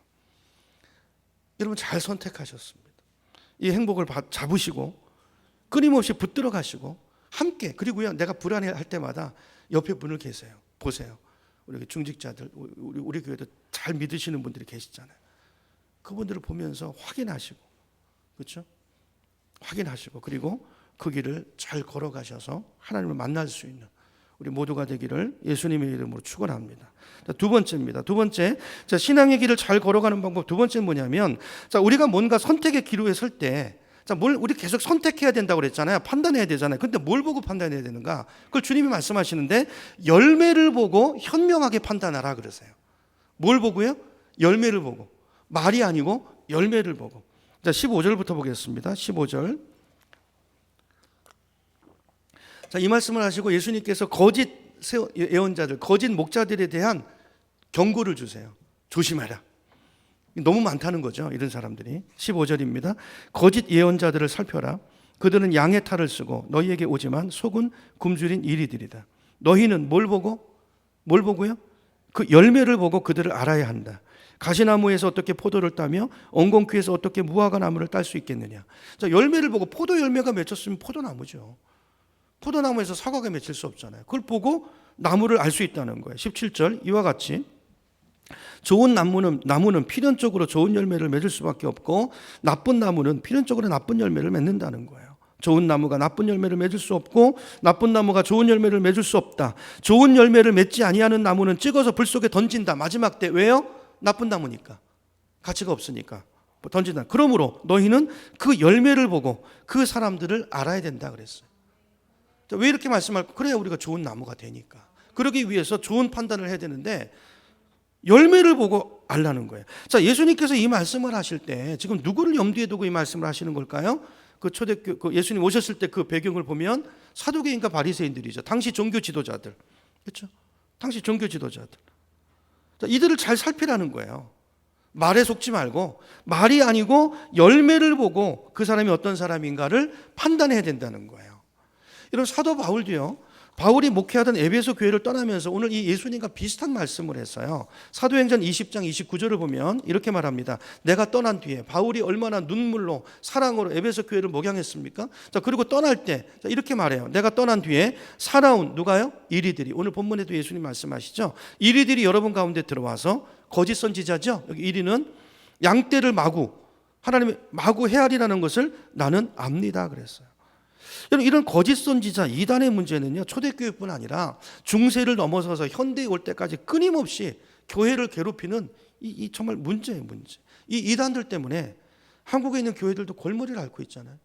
여러분, 잘 선택하셨습니다. 이 행복을 잡으시고 끊임없이 붙들어 가시고 함께, 그리고요, 내가 불안해할 때마다 옆에 분을 계세요. 보세요. 우리 중직자들, 우리 교회도 잘 믿으시는 분들이 계시잖아요. 그분들을 보면서 확인하시고, 그렇죠? 확인하시고, 그리고 그 길을 잘 걸어가셔서 하나님을 만날 수 있는 우리 모두가 되기를 예수님의 이름으로 축원합니다. 자, 두 번째입니다. 두 번째, 자, 신앙의 길을 잘 걸어가는 방법 두 번째는 뭐냐면, 자, 우리가 뭔가 선택의 기로에 설 때, 자, 우리 계속 선택해야 된다고 그랬잖아요. 판단해야 되잖아요. 근데 뭘 보고 판단해야 되는가? 그걸 주님이 말씀하시는데, 열매를 보고 현명하게 판단하라 그러세요. 뭘 보고요? 열매를 보고. 말이 아니고 열매를 보고. 자, 15절부터 보겠습니다. 15절. 자, 이 말씀을 하시고 예수님께서 거짓 예언자들, 거짓 목자들에 대한 경고를 주세요. 조심해라. 너무 많다는 거죠, 이런 사람들이. 15절입니다. 거짓 예언자들을 살펴라. 그들은 양의 탈을 쓰고 너희에게 오지만 속은 굶주린 이리들이다. 너희는 뭘 보고요? 그 열매를 보고 그들을 알아야 한다. 가시나무에서 어떻게 포도를 따며 엉겅퀴에서 어떻게 무화과 나무를 딸 수 있겠느냐. 자, 열매를 보고, 포도 열매가 맺혔으면 포도나무죠. 포도나무에서 사과가 맺힐 수 없잖아요. 그걸 보고 나무를 알 수 있다는 거예요. 17절, 이와 같이 좋은 나무는 필연적으로 좋은 열매를 맺을 수밖에 없고, 나쁜 나무는 필연적으로 나쁜 열매를 맺는다는 거예요. 좋은 나무가 나쁜 열매를 맺을 수 없고, 나쁜 나무가 좋은 열매를 맺을 수 없다. 좋은 열매를 맺지 아니하는 나무는 찍어서 불 속에 던진다. 마지막 때. 왜요? 나쁜 나무니까, 가치가 없으니까 던진다. 그러므로 너희는 그 열매를 보고 그 사람들을 알아야 된다 그랬어요. 자, 왜 이렇게 말씀할까? 그래야 우리가 좋은 나무가 되니까. 그러기 위해서 좋은 판단을 해야 되는데 열매를 보고 알라는 거예요. 자, 예수님께서 이 말씀을 하실 때 지금 누구를 염두에 두고 이 말씀을 하시는 걸까요? 그 초대교, 예수님 오셨을 때 그 배경을 보면 사두개인과 바리새인들이죠. 당시 종교 지도자들, 그렇죠? 당시 종교 지도자들. 자, 이들을 잘 살피라는 거예요. 말에 속지 말고, 말이 아니고 열매를 보고 그 사람이 어떤 사람인가를 판단해야 된다는 거예요. 이런 사도 바울도요, 바울이 목회하던 에베소 교회를 떠나면서 오늘 이 예수님과 비슷한 말씀을 했어요. 사도행전 20장 29절을 보면 이렇게 말합니다. 내가 떠난 뒤에 바울이 얼마나 눈물로 사랑으로 에베소 교회를 목양했습니까? 자, 그리고 떠날 때 이렇게 말해요. 내가 떠난 뒤에 살아온 누가요? 이리들이. 오늘 본문에도 예수님 말씀하시죠. 이리들이 여러분 가운데 들어와서, 거짓 선지자죠. 여기 이리는 양떼를 하나님의 마구 헤아리라는 것을 나는 압니다 그랬어요. 여러분, 이런 거짓 선지자 이단의 문제는요, 초대교회뿐 아니라 중세를 넘어서서 현대에 올 때까지 끊임없이 교회를 괴롭히는 이 정말 문제예요, 문제. 이 이단들 때문에 한국에 있는 교회들도 골머리를 앓고 있잖아요.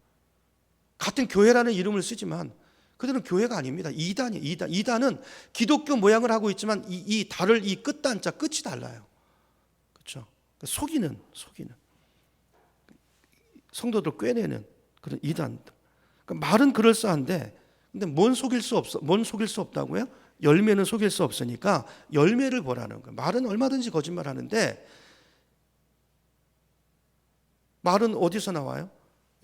같은 교회라는 이름을 쓰지만 그들은 교회가 아닙니다. 이단이에요. 이단은 기독교 모양을 하고 있지만 이 달을 이 끝단자 끝이 달라요. 그렇죠? 속이는 성도들 꿰내는 그런 이단들. 말은 그럴싸한데, 근데 뭔 속일 수 없다고요? 열매는 속일 수 없으니까 열매를 보라는 거예요. 말은 얼마든지 거짓말하는데 말은 어디서 나와요?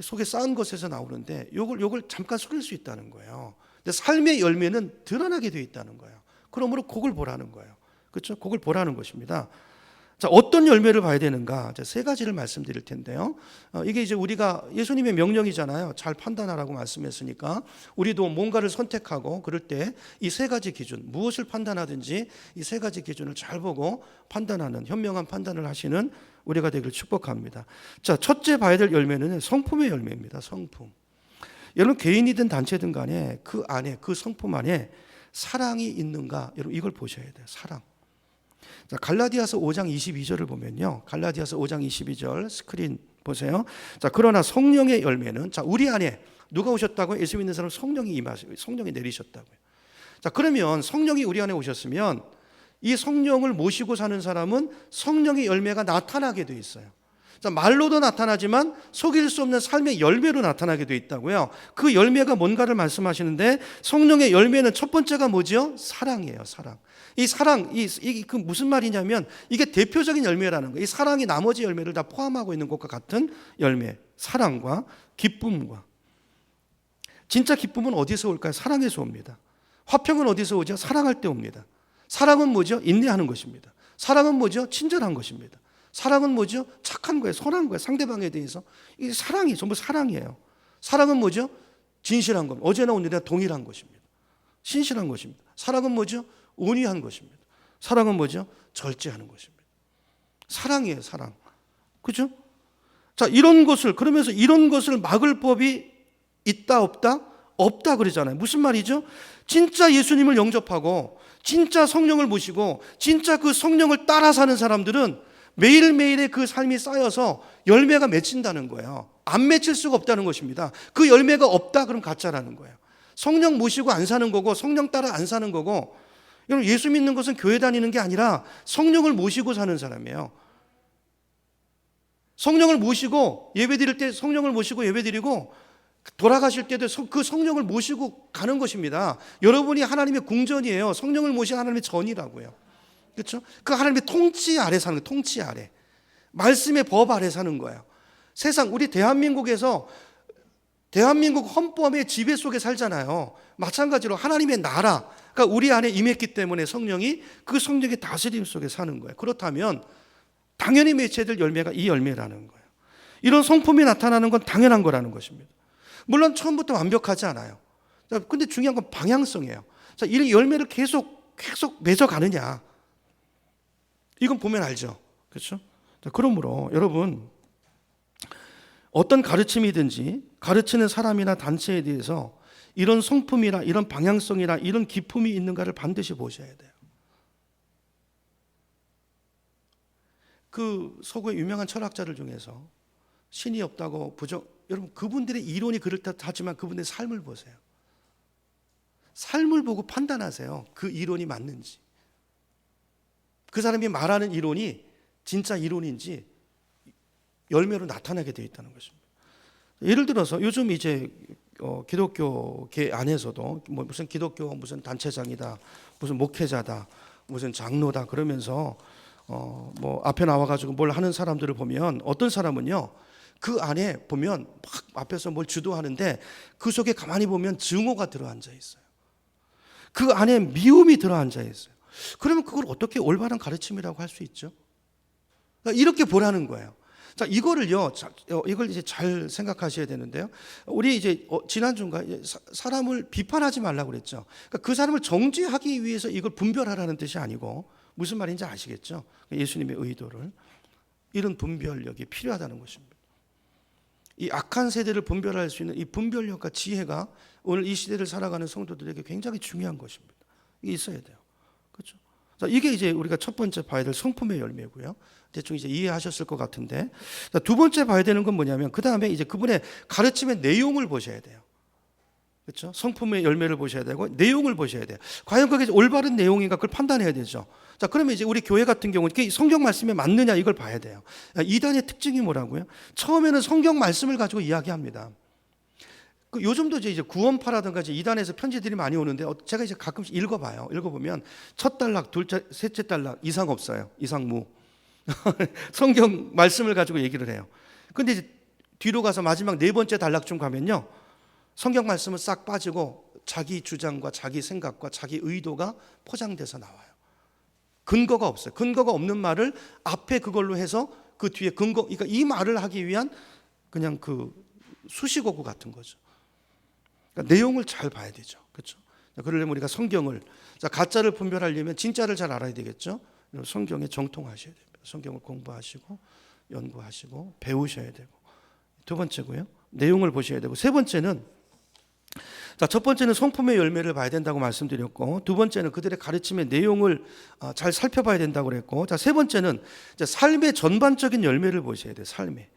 속에 쌓은 것에서 나오는데 요걸 잠깐 속일 수 있다는 거예요. 근데 삶의 열매는 드러나게 되어 있다는 거예요. 그러므로 그걸 보라는 거예요. 그렇죠? 그걸 보라는 것입니다. 자, 어떤 열매를 봐야 되는가? 세 가지를 말씀드릴 텐데요. 이게 이제 우리가 예수님의 명령이잖아요. 잘 판단하라고 말씀했으니까 우리도 뭔가를 선택하고 그럴 때 이 세 가지 기준, 무엇을 판단하든지 이 세 가지 기준을 잘 보고 판단하는 현명한 판단을 하시는 우리가 되기를 축복합니다. 자, 첫째 봐야 될 열매는 성품의 열매입니다. 성품. 여러분 개인이든 단체든 간에 그 안에 그 성품 안에 사랑이 있는가? 여러분 이걸 보셔야 돼요. 사랑. 자, 갈라디아서 5장 22절을 보면요. 갈라디아서 5장 22절 스크린 보세요. 자, 그러나 성령의 열매는 자, 우리 안에 누가 오셨다고요? 예수 믿는 사람 성령이 성령이 내리셨다고요. 자, 그러면 성령이 우리 안에 오셨으면 이 성령을 모시고 사는 사람은 성령의 열매가 나타나게 돼 있어요. 자, 말로도 나타나지만 속일 수 없는 삶의 열매로 나타나게 돼 있다고요. 그 열매가 뭔가를 말씀하시는데 성령의 열매는 첫 번째가 뭐죠? 사랑이에요. 사랑. 이 사랑, 그 무슨 말이냐면 이게 대표적인 열매라는 거예요. 이 사랑이 나머지 열매를 다 포함하고 있는 것과 같은 열매. 사랑과 기쁨과. 진짜 기쁨은 어디서 올까요? 사랑에서 옵니다. 화평은 어디서 오죠? 사랑할 때 옵니다. 사랑은 뭐죠? 인내하는 것입니다. 사랑은 뭐죠? 친절한 것입니다. 사랑은 뭐죠? 착한 거예요. 선한 거예요. 상대방에 대해서. 이 사랑이 전부 사랑이에요. 사랑은 뭐죠? 진실한 겁니다. 어제나 오늘이나 동일한 것입니다. 신실한 것입니다. 사랑은 뭐죠? 온유한 것입니다. 사랑은 뭐죠? 절제하는 것입니다. 사랑이에요. 사랑. 그렇죠? 자, 이런 것을 그러면서 이런 것을 막을 법이 있다 없다? 없다 그러잖아요. 무슨 말이죠? 진짜 예수님을 영접하고 진짜 성령을 모시고 진짜 그 성령을 따라 사는 사람들은 매일매일의 그 삶이 쌓여서 열매가 맺힌다는 거예요. 안 맺힐 수가 없다는 것입니다. 그 열매가 없다 그럼 가짜라는 거예요. 성령 모시고 안 사는 거고 성령 따라 안 사는 거고. 여러분 예수 믿는 것은 교회 다니는 게 아니라 성령을 모시고 사는 사람이에요. 성령을 모시고 예배 드릴 때 성령을 모시고 예배 드리고 돌아가실 때도 그 성령을 모시고 가는 것입니다. 여러분이 하나님의 궁전이에요. 성령을 모신 하나님의 전이라고요. 그렇죠? 그 하나님의 통치 아래 사는 거예요. 통치 아래. 말씀의 법 아래 사는 거예요. 세상 우리 대한민국에서 대한민국 헌법의 지배 속에 살잖아요. 마찬가지로 하나님의 나라가 우리 안에 임했기 때문에 성령이 그 성령의 다스림 속에 사는 거예요. 그렇다면 당연히 맺혀야 될 열매가 이 열매라는 거예요. 이런 성품이 나타나는 건 당연한 거라는 것입니다. 물론 처음부터 완벽하지 않아요. 근데 중요한 건 방향성이에요. 자, 이 열매를 계속 맺어가느냐. 이건 보면 알죠. 그렇죠? 자, 그러므로 여러분 어떤 가르침이든지 가르치는 사람이나 단체에 대해서 이런 성품이나 이런 방향성이나 이런 기품이 있는가를 반드시 보셔야 돼요. 그 서구의 유명한 철학자들 중에서 신이 없다고 여러분 그분들의 이론이 그럴듯하지만 그분들의 삶을 보세요. 삶을 보고 판단하세요. 그 이론이 맞는지. 그 사람이 말하는 이론이 진짜 이론인지 열매로 나타나게 되어 있다는 것입니다. 예를 들어서 요즘 이제 기독교계 안에서도 무슨 기독교 무슨 단체장이다, 무슨 목회자다, 무슨 장로다 그러면서 뭐 앞에 나와가지고 뭘 하는 사람들을 보면 어떤 사람은요 그 안에 보면 막 앞에서 뭘 주도하는데 그 속에 가만히 보면 증오가 들어앉아 있어요. 그 안에 미움이 들어앉아 있어요. 그러면 그걸 어떻게 올바른 가르침이라고 할 수 있죠? 그러니까 이렇게 보라는 거예요. 자, 이거를요, 이걸 이제 잘 생각하셔야 되는데요. 우리 이제 지난주인가 사람을 비판하지 말라고 그랬죠. 그러니까 그 사람을 정죄하기 위해서 이걸 분별하라는 뜻이 아니고 무슨 말인지 아시겠죠? 예수님의 의도를 이런 분별력이 필요하다는 것입니다. 이 악한 세대를 분별할 수 있는 이 분별력과 지혜가 오늘 이 시대를 살아가는 성도들에게 굉장히 중요한 것입니다. 이게 있어야 돼요. 그렇죠? 자, 이게 이제 우리가 첫 번째 봐야 될 성품의 열매고요. 대충 이제 이해하셨을 것 같은데, 자, 두 번째 봐야 되는 건 뭐냐면 그 다음에 이제 그분의 가르침의 내용을 보셔야 돼요. 그렇죠? 성품의 열매를 보셔야 되고 내용을 보셔야 돼요. 과연 그게 올바른 내용인가 그걸 판단해야 되죠. 자, 그러면 이제 우리 교회 같은 경우는 이게 성경 말씀에 맞느냐 이걸 봐야 돼요. 이단의 특징이 뭐라고요? 처음에는 성경 말씀을 가지고 이야기합니다. 그 요즘도 이제 구원파라든가 이제 이단에서 편지들이 많이 오는데 제가 이제 가끔씩 읽어봐요. 읽어보면 첫 단락, 둘째, 셋째 단락 이상 없어요. 이상 무. 성경 말씀을 가지고 얘기를 해요. 근데 이제 뒤로 가서 마지막 네 번째 단락쯤 가면요, 성경 말씀은 싹 빠지고 자기 주장과 자기 생각과 자기 의도가 포장돼서 나와요. 근거가 없어요. 근거가 없는 말을 앞에 그걸로 해서 그 뒤에 근거, 그러니까 이 말을 하기 위한 그냥 그 수식어구 같은 거죠. 그러니까 내용을 잘 봐야 되죠. 그렇죠? 그러려면 우리가 성경을, 가짜를 분별하려면 진짜를 잘 알아야 되겠죠. 성경에 정통하셔야 됩니다. 성경을 공부하시고 연구하시고 배우셔야 되고, 두 번째고요, 내용을 보셔야 되고, 세 번째는, 첫 번째는 성품의 열매를 봐야 된다고 말씀드렸고, 두 번째는 그들의 가르침의 내용을 잘 살펴봐야 된다고 그랬고, 세 번째는 삶의 전반적인 열매를 보셔야 돼요. 삶의.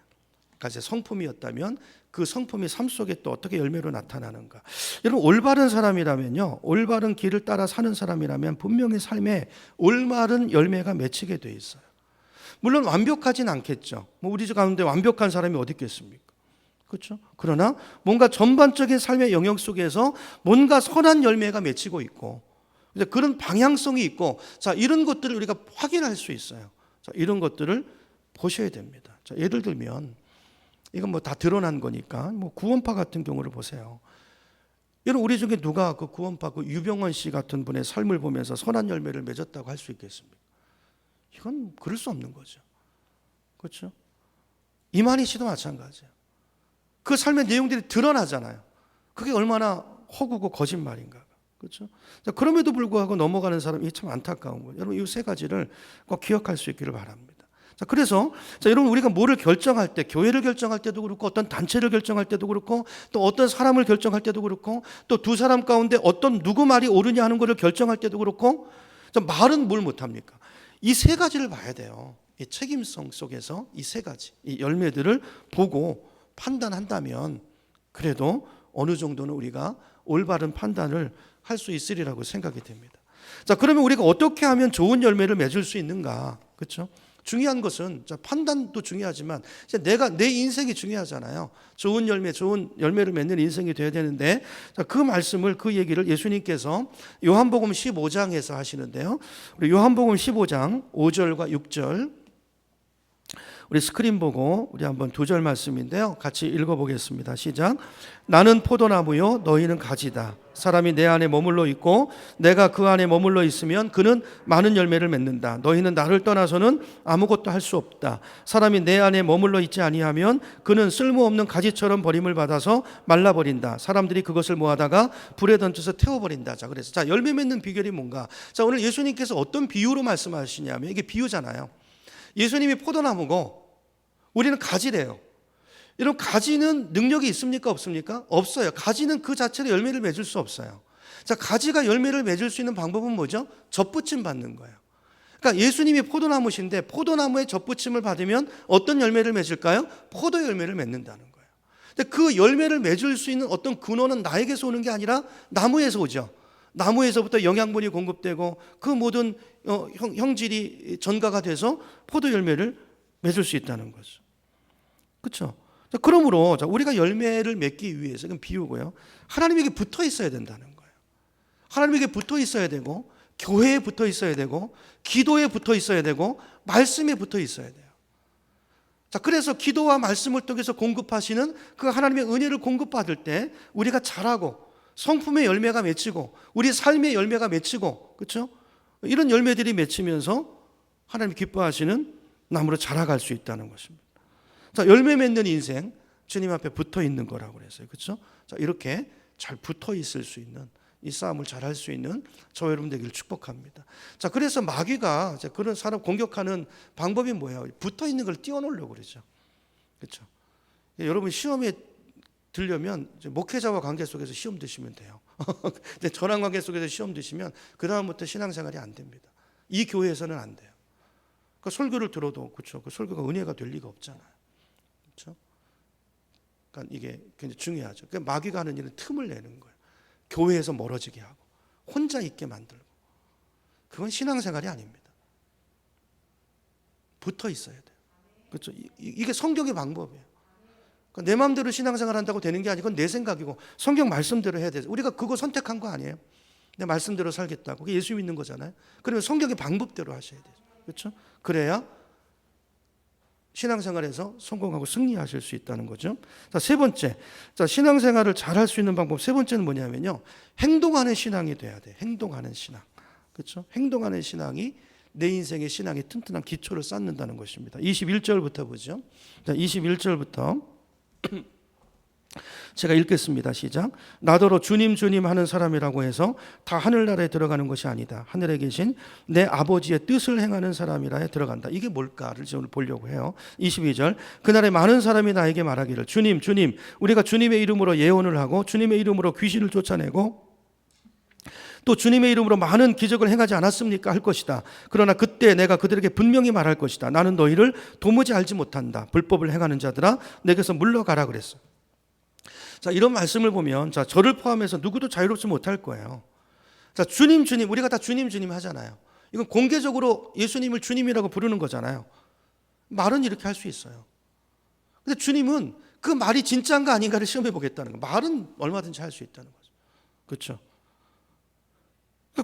그러니까 성품이었다면 그 성품이 삶 속에 또 어떻게 열매로 나타나는가. 여러분, 올바른 사람이라면요, 올바른 길을 따라 사는 사람이라면 분명히 삶에 올바른 열매가 맺히게 돼 있어요. 물론 완벽하진 않겠죠. 우리 가운데 완벽한 사람이 어디 있겠습니까? 그렇죠? 그러나 뭔가 전반적인 삶의 영역 속에서 뭔가 선한 열매가 맺히고 있고, 그런 방향성이 있고, 이런 것들을 우리가 확인할 수 있어요. 이런 것들을 보셔야 됩니다. 예를 들면, 이건 뭐 다 드러난 거니까, 구원파 같은 경우를 보세요. 여러분, 우리 중에 누가 그 구원파 그 유병원 씨 같은 분의 삶을 보면서 선한 열매를 맺었다고 할 수 있겠습니까? 이건 그럴 수 없는 거죠. 그렇죠? 이만희 씨도 마찬가지예요. 그 삶의 내용들이 드러나잖아요. 그게 얼마나 허구고 거짓말인가. 그렇죠? 그럼에도 불구하고 넘어가는 사람이 참 안타까운 거예요. 여러분, 이 세 가지를 꼭 기억할 수 있기를 바랍니다. 그래서 여러분, 우리가 뭐를 결정할 때, 교회를 결정할 때도 그렇고, 어떤 단체를 결정할 때도 그렇고, 또 어떤 사람을 결정할 때도 그렇고, 또 두 사람 가운데 어떤 누구 말이 옳으냐 하는 것을 결정할 때도 그렇고, 말은 뭘 못합니까? 이 세 가지를 봐야 돼요. 이 책임성 속에서 이 세 가지, 이 열매들을 보고 판단한다면 그래도 어느 정도는 우리가 올바른 판단을 할 수 있으리라고 생각이 됩니다. 그러면 우리가 어떻게 하면 좋은 열매를 맺을 수 있는가? 그렇죠? 중요한 것은, 판단도 중요하지만 내 인생이 중요하잖아요. 좋은 열매를 맺는 인생이 돼야 되는데, 그 말씀을, 그 얘기를 예수님께서 요한복음 15장에서 하시는데요. 우리 요한복음 15장 5절과 6절, 우리 스크린 보고 우리 한번 두 절 말씀인데요, 같이 읽어보겠습니다. 시작. 나는 포도나무요, 너희는 가지다. 사람이 내 안에 머물러 있고 내가 그 안에 머물러 있으면 그는 많은 열매를 맺는다. 너희는 나를 떠나서는 아무것도 할 수 없다. 사람이 내 안에 머물러 있지 아니하면 그는 쓸모없는 가지처럼 버림을 받아서 말라버린다. 사람들이 그것을 모아다가 불에 던져서 태워버린다. 그래서 열매 맺는 비결이 뭔가? 오늘 예수님께서 어떤 비유로 말씀하시냐면, 이게 비유잖아요. 예수님이 포도나무고 우리는 가지래요. 여러분, 가지는 능력이 있습니까? 없습니까? 없어요. 가지는 그 자체로 열매를 맺을 수 없어요. 가지가 열매를 맺을 수 있는 방법은 뭐죠? 젖붙임 받는 거예요. 그러니까 예수님이 포도나무신데 포도나무에 젖붙임을 받으면 어떤 열매를 맺을까요? 포도 열매를 맺는다는 거예요. 근데 그 열매를 맺을 수 있는 어떤 근원은 나에게서 오는 게 아니라 나무에서 오죠. 나무에서부터 영양분이 공급되고 그 모든 형질이 전가가 돼서 포도 열매를 맺을 수 있다는 거죠. 그렇죠? 그러므로 우리가 열매를 맺기 위해서, 이건 비유고요, 하나님에게 붙어 있어야 된다는 거예요. 하나님에게 붙어 있어야 되고, 교회에 붙어 있어야 되고, 기도에 붙어 있어야 되고, 말씀에 붙어 있어야 돼요. 그래서 기도와 말씀을 통해서 공급하시는 그 하나님의 은혜를 공급받을 때 우리가 자라고 성품의 열매가 맺히고 우리 삶의 열매가 맺히고, 그렇죠? 이런 열매들이 맺히면서 하나님 기뻐하시는 나무로 자라갈 수 있다는 것입니다. 열매 맺는 인생, 주님 앞에 붙어 있는 거라고 그랬어요. 그렇죠? 이렇게 잘 붙어 있을 수 있는, 이 싸움을 잘 할 수 있는 저 여러분 되기를 축복합니다. 그래서 마귀가 그런 사람 공격하는 방법이 뭐예요? 붙어 있는 걸 띄워놓으려고 그러죠. 그렇죠? 여러분, 시험에 들려면 목회자와 관계 속에서 시험 드시면 돼요. 저랑 관계 속에서 시험 드시면 그 다음부터 신앙생활이 안 됩니다. 이 교회에서는 안 돼요. 그 설교를 들어도, 그렇죠, 그 설교가 은혜가 될 리가 없잖아요. 그렇죠? 그러니까 이게 굉장히 중요하죠. 그러니까 마귀가 하는 일은 틈을 내는 거예요. 교회에서 멀어지게 하고 혼자 있게 만들고. 그건 신앙생활이 아닙니다. 붙어 있어야 돼요. 그렇죠? 이게 성경의 방법이에요. 내 마음대로 신앙생활 한다고 되는 게 아니고 내 생각이고 성경 말씀대로 해야 돼요. 우리가 그거 선택한 거 아니에요. 내 말씀대로 살겠다고. 그게 예수 믿는 거잖아요. 그러면 성경의 방법대로 하셔야 돼요. 그렇죠? 그래야 신앙생활에서 성공하고 승리하실 수 있다는 거죠. 자, 세 번째. 자, 신앙생활을 잘 할 수 있는 방법 세 번째는 뭐냐면요. 행동하는 신앙이 돼야 돼. 행동하는 신앙. 그렇죠? 행동하는 신앙이 내 인생의 신앙의 튼튼한 기초를 쌓는다는 것입니다. 21절부터 보죠. 자, 21절부터 제가 읽겠습니다. 시작. 나더러 주님 주님 하는 사람이라고 해서 다 하늘나라에 들어가는 것이 아니다. 하늘에 계신 내 아버지의 뜻을 행하는 사람이라에 들어간다. 이게 뭘까를 오늘 보려고 해요. 22절. 그날에 많은 사람이 나에게 말하기를 주님 주님 우리가 주님의 이름으로 예언을 하고 주님의 이름으로 귀신을 쫓아내고 또 주님의 이름으로 많은 기적을 행하지 않았습니까? 할 것이다. 그러나 그때 내가 그들에게 분명히 말할 것이다. 나는 너희를 도무지 알지 못한다. 불법을 행하는 자들아 내게서 물러가라 그랬어. 자, 이런 말씀을 보면 자, 저를 포함해서 누구도 자유롭지 못할 거예요. 자, 주님 주님 우리가 다 주님 주님 하잖아요. 이건 공개적으로 예수님을 주님이라고 부르는 거잖아요. 말은 이렇게 할 수 있어요. 근데 주님은 그 말이 진짜인가 아닌가를 시험해 보겠다는 거. 말은 얼마든지 할 수 있다는 거죠. 그렇죠?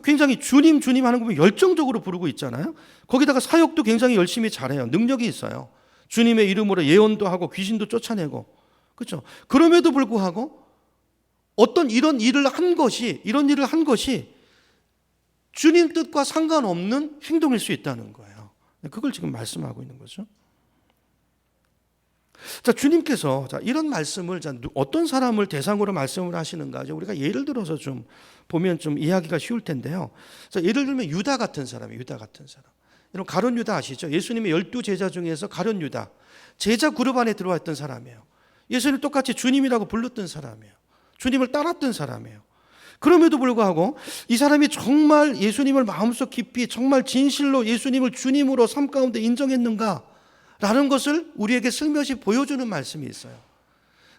굉장히 주님 주님 하는 거 보면 열정적으로 부르고 있잖아요. 거기다가 사역도 굉장히 열심히 잘해요. 능력이 있어요. 주님의 이름으로 예언도 하고 귀신도 쫓아내고. 그렇죠? 그럼에도 불구하고 어떤 이런 일을 한 것이 주님 뜻과 상관없는 행동일 수 있다는 거예요. 그걸 지금 말씀하고 있는 거죠. 자, 주님께서 이런 말씀을 어떤 사람을 대상으로 말씀을 하시는가 우리가 예를 들어서 좀 보면 좀 이해하기가 쉬울 텐데요. 자, 예를 들면 유다 같은 사람이에요. 유다 같은 사람. 여러분 가룟 유다 아시죠? 예수님의 12제자 중에서 가룟 유다 제자 그룹 안에 들어왔던 사람이에요. 예수님 똑같이 주님이라고 불렀던 사람이에요. 주님을 따랐던 사람이에요. 그럼에도 불구하고 이 사람이 정말 예수님을 마음속 깊이 정말 진실로 예수님을 주님으로 삶 가운데 인정했는가? 라는 것을 우리에게 슬며시 보여주는 말씀이 있어요.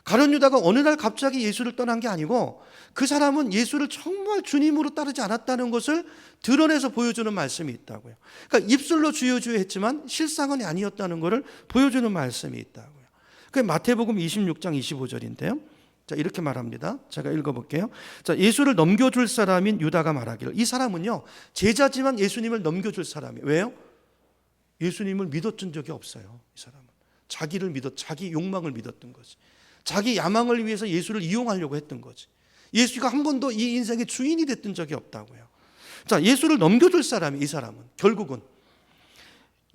가룟 유다가 어느 날 갑자기 예수를 떠난 게 아니고 그 사람은 예수를 정말 주님으로 따르지 않았다는 것을 드러내서 보여주는 말씀이 있다고요. 그러니까 입술로 주여 주여 했지만 실상은 아니었다는 것을 보여주는 말씀이 있다고요. 그게 마태복음 26장 25절인데요. 자, 이렇게 말합니다. 제가 읽어볼게요. 자, 예수를 넘겨줄 사람인 유다가 말하기를 이 사람은요 제자지만 예수님을 넘겨줄 사람이에요. 왜요? 예수님을 믿었던 적이 없어요. 이 사람은 자기를 자기 욕망을 믿었던 거지. 자기 야망을 위해서 예수를 이용하려고 했던 거지. 예수가 한 번도 이 인생의 주인이 됐던 적이 없다고요. 자, 예수를 넘겨줄 사람이 이 사람은 결국은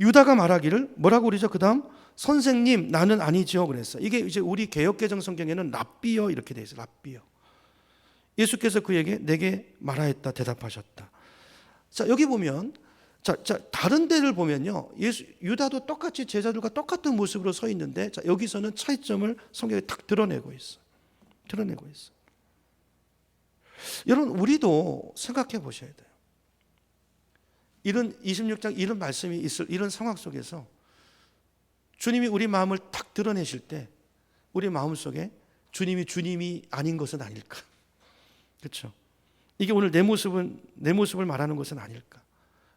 유다가 말하기를 뭐라고 그러죠? 그다음 선생님 나는 아니죠 그랬어요. 이게 이제 우리 개역개정 성경에는 랍비여 이렇게 돼 있어요. 랍비여. 예수께서 그에게 내게 말하였다 대답하셨다. 자, 여기 보면 자, 다른 데를 보면요. 유다도 똑같이 제자들과 똑같은 모습으로 서 있는데 자, 여기서는 차이점을 성경에 딱 드러내고 있어요. 여러분 우리도 생각해 보셔야 돼요. 이런 26장 이런 말씀이 있을 이런 상황 속에서 주님이 우리 마음을 딱 드러내실 때 우리 마음속에 주님이 아닌 것은 아닐까? 그렇죠? 이게 오늘 내 모습을 말하는 것은 아닐까?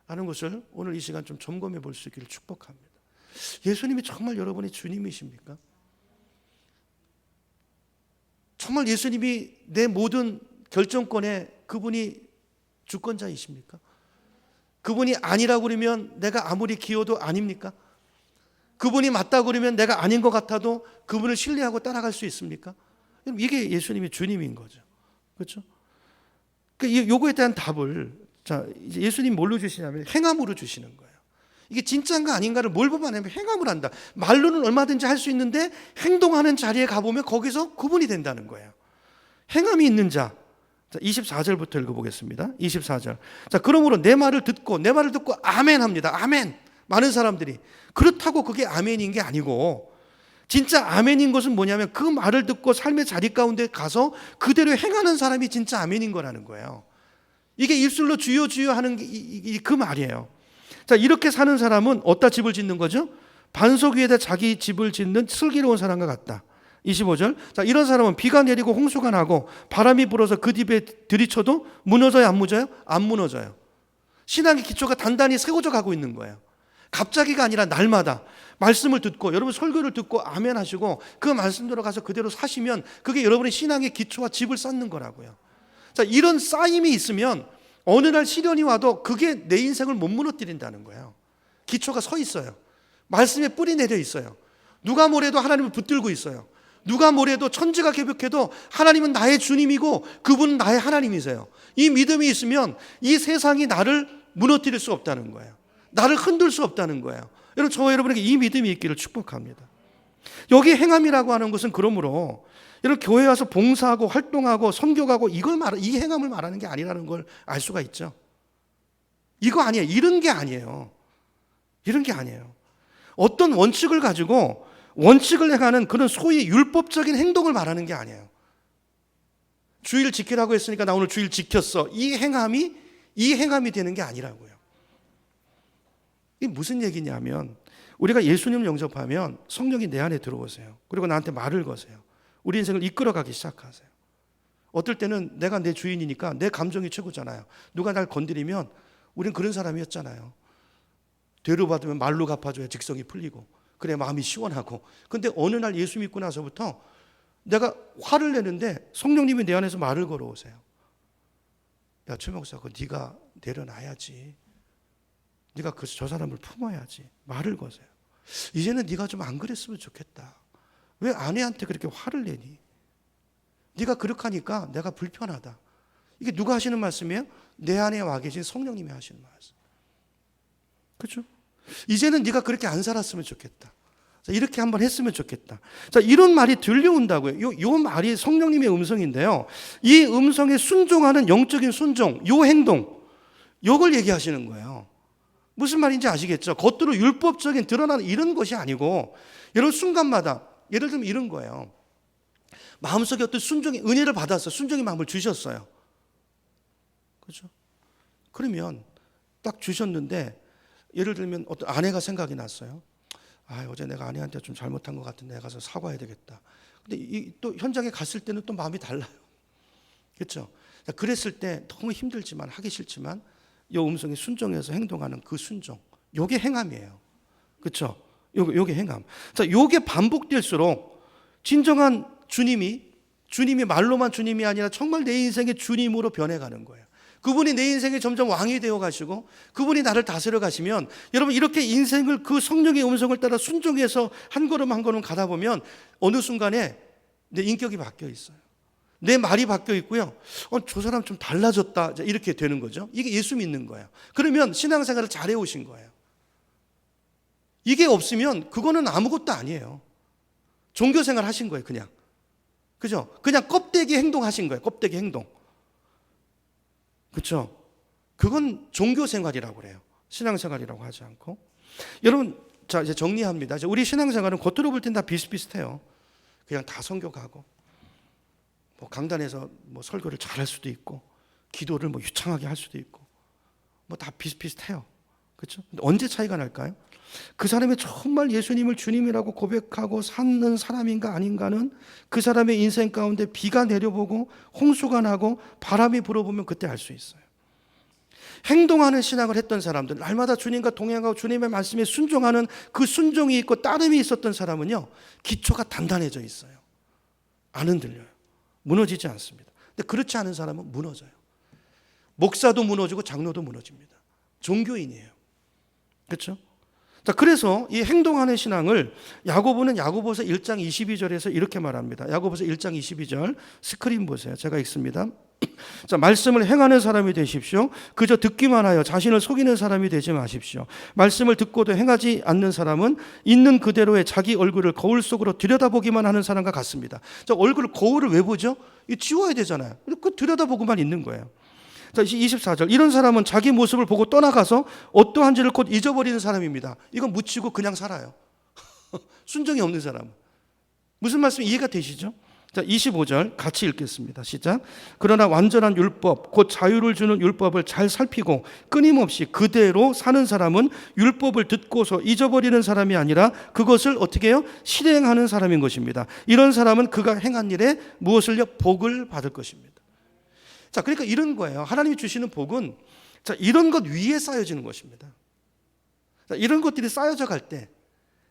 하는 것을 오늘 이 시간 좀 점검해 볼 수 있기를 축복합니다. 예수님이 정말 여러분의 주님이십니까? 정말 예수님이 내 모든 결정권에 그분이 주권자이십니까? 그분이 아니라고 그러면 내가 아무리 기어도 아닙니까? 그분이 맞다고 그러면 내가 아닌 것 같아도 그분을 신뢰하고 따라갈 수 있습니까? 이게 예수님이 주님인 거죠. 그렇죠? 요거에 대한 답을 자, 이제 예수님 뭘로 주시냐면 행함으로 주시는 거예요. 이게 진짜인가 아닌가를 뭘 보면 행함을 한다. 말로는 얼마든지 할 수 있는데 행동하는 자리에 가보면 거기서 구분이 된다는 거예요. 행함이 있는 자. 자, 24절부터 읽어보겠습니다. 24절. 자, 그러므로 내 말을 듣고 아멘 합니다. 아멘. 많은 사람들이. 그렇다고 그게 아멘인 게 아니고 진짜 아멘인 것은 뭐냐면 그 말을 듣고 삶의 자리 가운데 가서 그대로 행하는 사람이 진짜 아멘인 거라는 거예요. 이게 입술로 주여 주여 하는 게 그 말이에요. 자, 이렇게 사는 사람은 어디다 집을 짓는 거죠? 반석 위에다 자기 집을 짓는 슬기로운 사람과 같다. 25절. 자, 이런 사람은 비가 내리고 홍수가 나고 바람이 불어서 그 집에 들이쳐도 무너져요, 안 무너져요? 안 무너져요. 신앙의 기초가 단단히 세워져 가고 있는 거예요. 갑자기가 아니라 날마다 말씀을 듣고 여러분 설교를 듣고 아멘 하시고 그 말씀대로 가서 그대로 사시면 그게 여러분의 신앙의 기초와 집을 쌓는 거라고요. 자, 이런 쌓임이 있으면 어느 날 시련이 와도 그게 내 인생을 못 무너뜨린다는 거예요. 기초가 서 있어요. 말씀에 뿌리 내려 있어요. 누가 뭐래도 하나님을 붙들고 있어요. 누가 뭐래도 천지가 개벽해도 하나님은 나의 주님이고 그분은 나의 하나님이세요. 이 믿음이 있으면 이 세상이 나를 무너뜨릴 수 없다는 거예요. 나를 흔들 수 없다는 거예요. 여러분, 저와 여러분에게 이 믿음이 있기를 축복합니다. 여기 행함이라고 하는 것은 그러므로 여러분 교회 와서 봉사하고 활동하고 선교하고 이 행함을 말하는 게 아니라는 걸 알 수가 있죠. 이거 아니에요. 이런 게 아니에요. 이런 게 아니에요. 어떤 원칙을 가지고 원칙을 행하는 그런 소위 율법적인 행동을 말하는 게 아니에요. 주일 지키라고 했으니까 나 오늘 주일 지켰어. 이 행함이 되는 게 아니라고요. 이게 무슨 얘기냐면 우리가 예수님을 영접하면 성령이 내 안에 들어오세요. 그리고 나한테 말을 거세요. 우리 인생을 이끌어가기 시작하세요. 어떨 때는 내가 내 주인이니까 내 감정이 최고잖아요. 누가 날 건드리면 우린 그런 사람이었잖아요. 되로 받으면 말로 갚아줘야 직성이 풀리고 그래 마음이 시원하고. 근데 어느 날 예수 믿고 나서부터 내가 화를 내는데 성령님이 내 안에서 말을 걸어오세요. 야, 최 목사, 그거 네가 내려놔야지. 네가 저 사람을 품어야지. 말을 거세요. 이제는 네가 좀 안 그랬으면 좋겠다. 왜 아내한테 그렇게 화를 내니? 네가 그렇게 하니까 내가 불편하다. 이게 누가 하시는 말씀이에요? 내 안에 와 계신 성령님이 하시는 말씀. 그렇죠? 이제는 네가 그렇게 안 살았으면 좋겠다. 자, 이렇게 한번 했으면 좋겠다. 자, 이런 말이 들려온다고요. 요 말이 성령님의 음성인데요. 이 음성에 순종하는 영적인 순종, 요 행동, 요걸 얘기하시는 거예요. 무슨 말인지 아시겠죠? 겉으로 율법적인 드러나는 이런 것이 아니고 여러분 순간마다 예를 들면 이런 거예요. 마음속에 어떤 순종의 은혜를 받아서 순종의 마음을 주셨어요. 그렇죠? 그러면 딱 주셨는데 예를 들면 어떤 아내가 생각이 났어요. 아, 어제 내가 아내한테 좀 잘못한 것 같은데 가서 사과해야 되겠다. 근데 또 현장에 갔을 때는 또 마음이 달라요. 그렇죠? 그랬을 때 너무 힘들지만 하기 싫지만 이 음성에 순종해서 행동하는 그 순종, 요게 행함이에요. 그렇죠? 요게 행함. 자, 요게 반복될수록 진정한 주님이 말로만 주님이 아니라 정말 내 인생의 주님으로 변해가는 거예요. 그분이 내 인생에 점점 왕이 되어 가시고 그분이 나를 다스려 가시면 여러분 이렇게 인생을 그 성령의 음성을 따라 순종해서 한 걸음 한 걸음 가다 보면 어느 순간에 내 인격이 바뀌어 있어요. 내 말이 바뀌어 있고요. 저 사람 좀 달라졌다. 이렇게 되는 거죠. 이게 예수 믿는 거예요. 그러면 신앙생활을 잘해 오신 거예요. 이게 없으면 그거는 아무것도 아니에요. 종교생활 하신 거예요, 그냥. 그죠? 그냥 껍데기 행동하신 거예요. 껍데기 행동. 그렇죠? 그건 종교생활이라고 그래요. 신앙생활이라고 하지 않고. 여러분, 자 이제 정리합니다. 이제 우리 신앙생활은 겉으로 볼 땐 다 비슷비슷해요. 그냥 다 선교 가고 뭐 강단에서 뭐 설교를 잘할 수도 있고 기도를 뭐 유창하게 할 수도 있고 뭐 다 비슷비슷해요. 그렇죠? 근데 언제 차이가 날까요? 그 사람이 정말 예수님을 주님이라고 고백하고 사는 사람인가 아닌가는 그 사람의 인생 가운데 비가 내려보고 홍수가 나고 바람이 불어보면 그때 알 수 있어요. 행동하는 신앙을 했던 사람들, 날마다 주님과 동행하고 주님의 말씀에 순종하는 그 순종이 있고 따름이 있었던 사람은요, 기초가 단단해져 있어요. 안 흔들려요. 무너지지 않습니다. 근데 그렇지 않은 사람은 무너져요. 목사도 무너지고 장로도 무너집니다. 종교인이에요. 그렇죠? 자, 그래서 이 행동하는 신앙을 야고보는 야고보서 1장 22절에서 이렇게 말합니다. 야고보서 1장 22절 스크린 보세요. 제가 읽습니다. 자, 말씀을 행하는 사람이 되십시오. 그저 듣기만 하여 자신을 속이는 사람이 되지 마십시오. 말씀을 듣고도 행하지 않는 사람은 있는 그대로의 자기 얼굴을 거울 속으로 들여다보기만 하는 사람과 같습니다. 자, 거울을 왜 보죠? 이 지워야 되잖아요. 그 들여다보고만 있는 거예요. 자, 24절. 이런 사람은 자기 모습을 보고 떠나가서 어떠한지를 곧 잊어버리는 사람입니다. 이건 묻히고 그냥 살아요. 순종이 없는 사람은. 무슨 말씀 이해가 되시죠? 자, 25절 같이 읽겠습니다. 시작. 그러나 완전한 율법, 곧 자유를 주는 율법을 잘 살피고 끊임없이 그대로 사는 사람은 율법을 듣고서 잊어버리는 사람이 아니라 그것을 어떻게 해요? 실행하는 사람인 것입니다. 이런 사람은 그가 행한 일에 무엇을요? 복을 받을 것입니다. 자, 그러니까 이런 거예요. 하나님이 주시는 복은 자, 이런 것 위에 쌓여지는 것입니다. 이런 것들이 쌓여져 갈 때,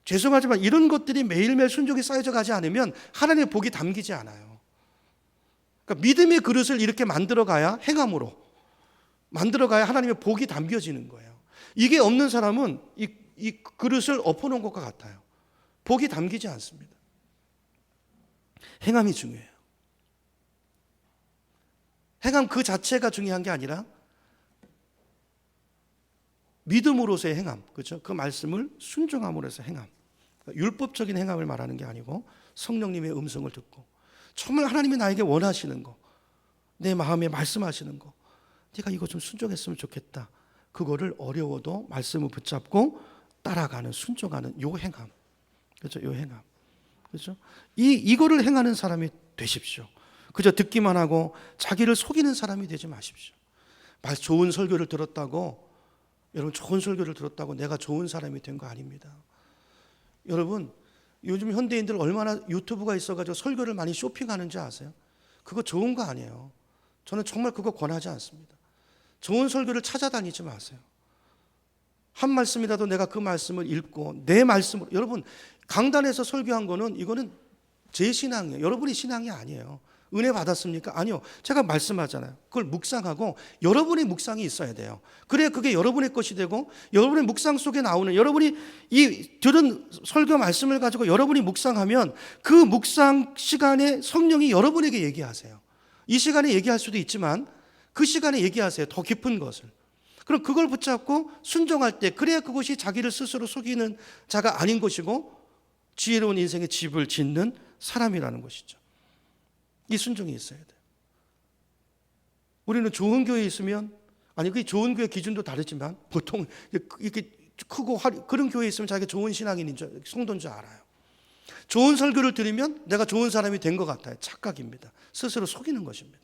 죄송하지만 이런 것들이 매일매일 순종이 쌓여져 가지 않으면 하나님의 복이 담기지 않아요. 그러니까 믿음의 그릇을 이렇게 만들어 가야, 행함으로 만들어 가야 하나님의 복이 담겨지는 거예요. 이게 없는 사람은 이 그릇을 엎어놓은 것과 같아요. 복이 담기지 않습니다. 행함이 중요해요. 행함 그 자체가 중요한 게 아니라 믿음으로서의 행함, 그렇죠? 그 말씀을 순종함으로써 행함. 그러니까 율법적인 행함을 말하는 게 아니고 성령님의 음성을 듣고 정말 하나님이 나에게 원하시는 거, 내 마음에 말씀하시는 거, 네가 이거 좀 순종했으면 좋겠다. 그거를 어려워도 말씀을 붙잡고 따라가는, 순종하는 요 행함, 그렇죠? 요 행함, 그렇죠? 이거를 행하는 사람이 되십시오. 그저 듣기만 하고 자기를 속이는 사람이 되지 마십시오. 좋은 설교를 들었다고, 여러분 좋은 설교를 들었다고 내가 좋은 사람이 된 거 아닙니다. 여러분 요즘 현대인들 얼마나 유튜브가 있어가지고 설교를 많이 쇼핑하는지 아세요? 그거 좋은 거 아니에요. 저는 정말 그거 권하지 않습니다. 좋은 설교를 찾아다니지 마세요. 한 말씀이라도 내가 그 말씀을 읽고 내 말씀으로, 여러분 강단에서 설교한 거는 이거는 제 신앙이에요. 여러분이 신앙이 아니에요. 은혜 받았습니까? 아니요. 제가 말씀하잖아요. 그걸 묵상하고 여러분의 묵상이 있어야 돼요. 그래야 그게 여러분의 것이 되고 여러분의 묵상 속에 나오는, 여러분이 이 들은 설교 말씀을 가지고 여러분이 묵상하면 그 묵상 시간에 성령이 여러분에게 얘기하세요. 이 시간에 얘기할 수도 있지만 그 시간에 얘기하세요. 더 깊은 것을. 그럼 그걸 붙잡고 순종할 때, 그래야 그것이 자기를 스스로 속이는 자가 아닌 것이고 지혜로운 인생의 집을 짓는 사람이라는 것이죠. 이 순종이 있어야 돼요. 우리는 좋은 교회에 있으면, 아니 그 좋은 교회 기준도 다르지만 보통 이렇게 크고 그런 교회에 있으면 자기가 좋은 신앙인인 줄, 성도인 줄 알아요. 좋은 설교를 들으면 내가 좋은 사람이 된 것 같아요. 착각입니다. 스스로 속이는 것입니다.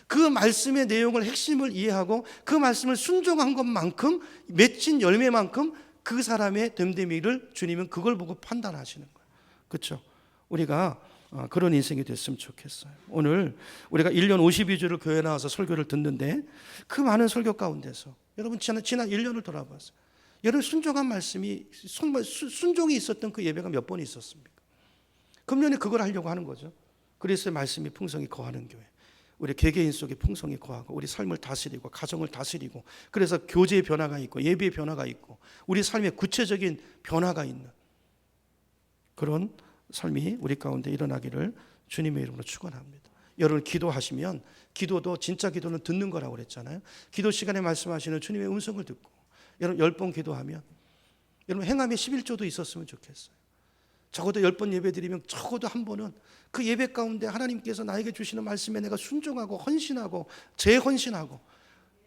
그 말씀의 내용을, 핵심을 이해하고 그 말씀을 순종한 것만큼, 맺힌 열매만큼 그 사람의 됨됨이를 주님은 그걸 보고 판단하시는 거예요. 그렇죠? 우리가 그런 인생이 됐으면 좋겠어요. 오늘 우리가 1년 52주를 교회 나와서 설교를 듣는데 그 많은 설교 가운데서 여러분 지난 1년을 돌아봤어요. 여러분 순종한 말씀이, 순종이 있었던 그 예배가 몇 번 있었습니까? 금년에 그걸 하려고 하는 거죠. 그리스도의 말씀이 풍성히 거하는 교회, 우리 개개인 속에 풍성히 거하고 우리 삶을 다스리고 가정을 다스리고, 그래서 교제의 변화가 있고 예배의 변화가 있고 우리 삶의 구체적인 변화가 있는 그런 삶이 우리 가운데 일어나기를 주님의 이름으로 축원합니다. 여러분 기도하시면, 기도도 진짜 기도는 듣는 거라고 그랬잖아요. 기도 시간에 말씀하시는 주님의 음성을 듣고 여러분 10번 기도하면, 여러분 행함에 11조도 있었으면 좋겠어요. 적어도 10번 예배 드리면 적어도 한 번은 그 예배 가운데 하나님께서 나에게 주시는 말씀에 내가 순종하고 헌신하고 재헌신하고,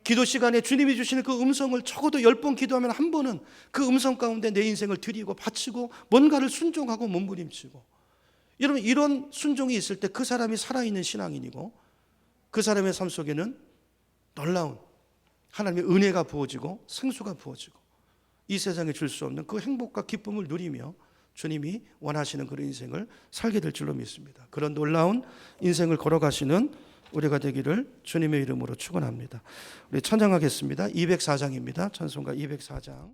기도 시간에 주님이 주시는 그 음성을 적어도 10번 기도하면 한 번은 그 음성 가운데 내 인생을 드리고 바치고 뭔가를 순종하고 몸부림치고, 여러분 이런 순종이 있을 때 그 사람이 살아있는 신앙인이고 그 사람의 삶 속에는 놀라운 하나님의 은혜가 부어지고 생수가 부어지고 이 세상에 줄 수 없는 그 행복과 기쁨을 누리며 주님이 원하시는 그런 인생을 살게 될 줄로 믿습니다. 그런 놀라운 인생을 걸어가시는 우리가 되기를 주님의 이름으로 축원합니다. 우리 찬양하겠습니다. 204장입니다. 찬송가 204장.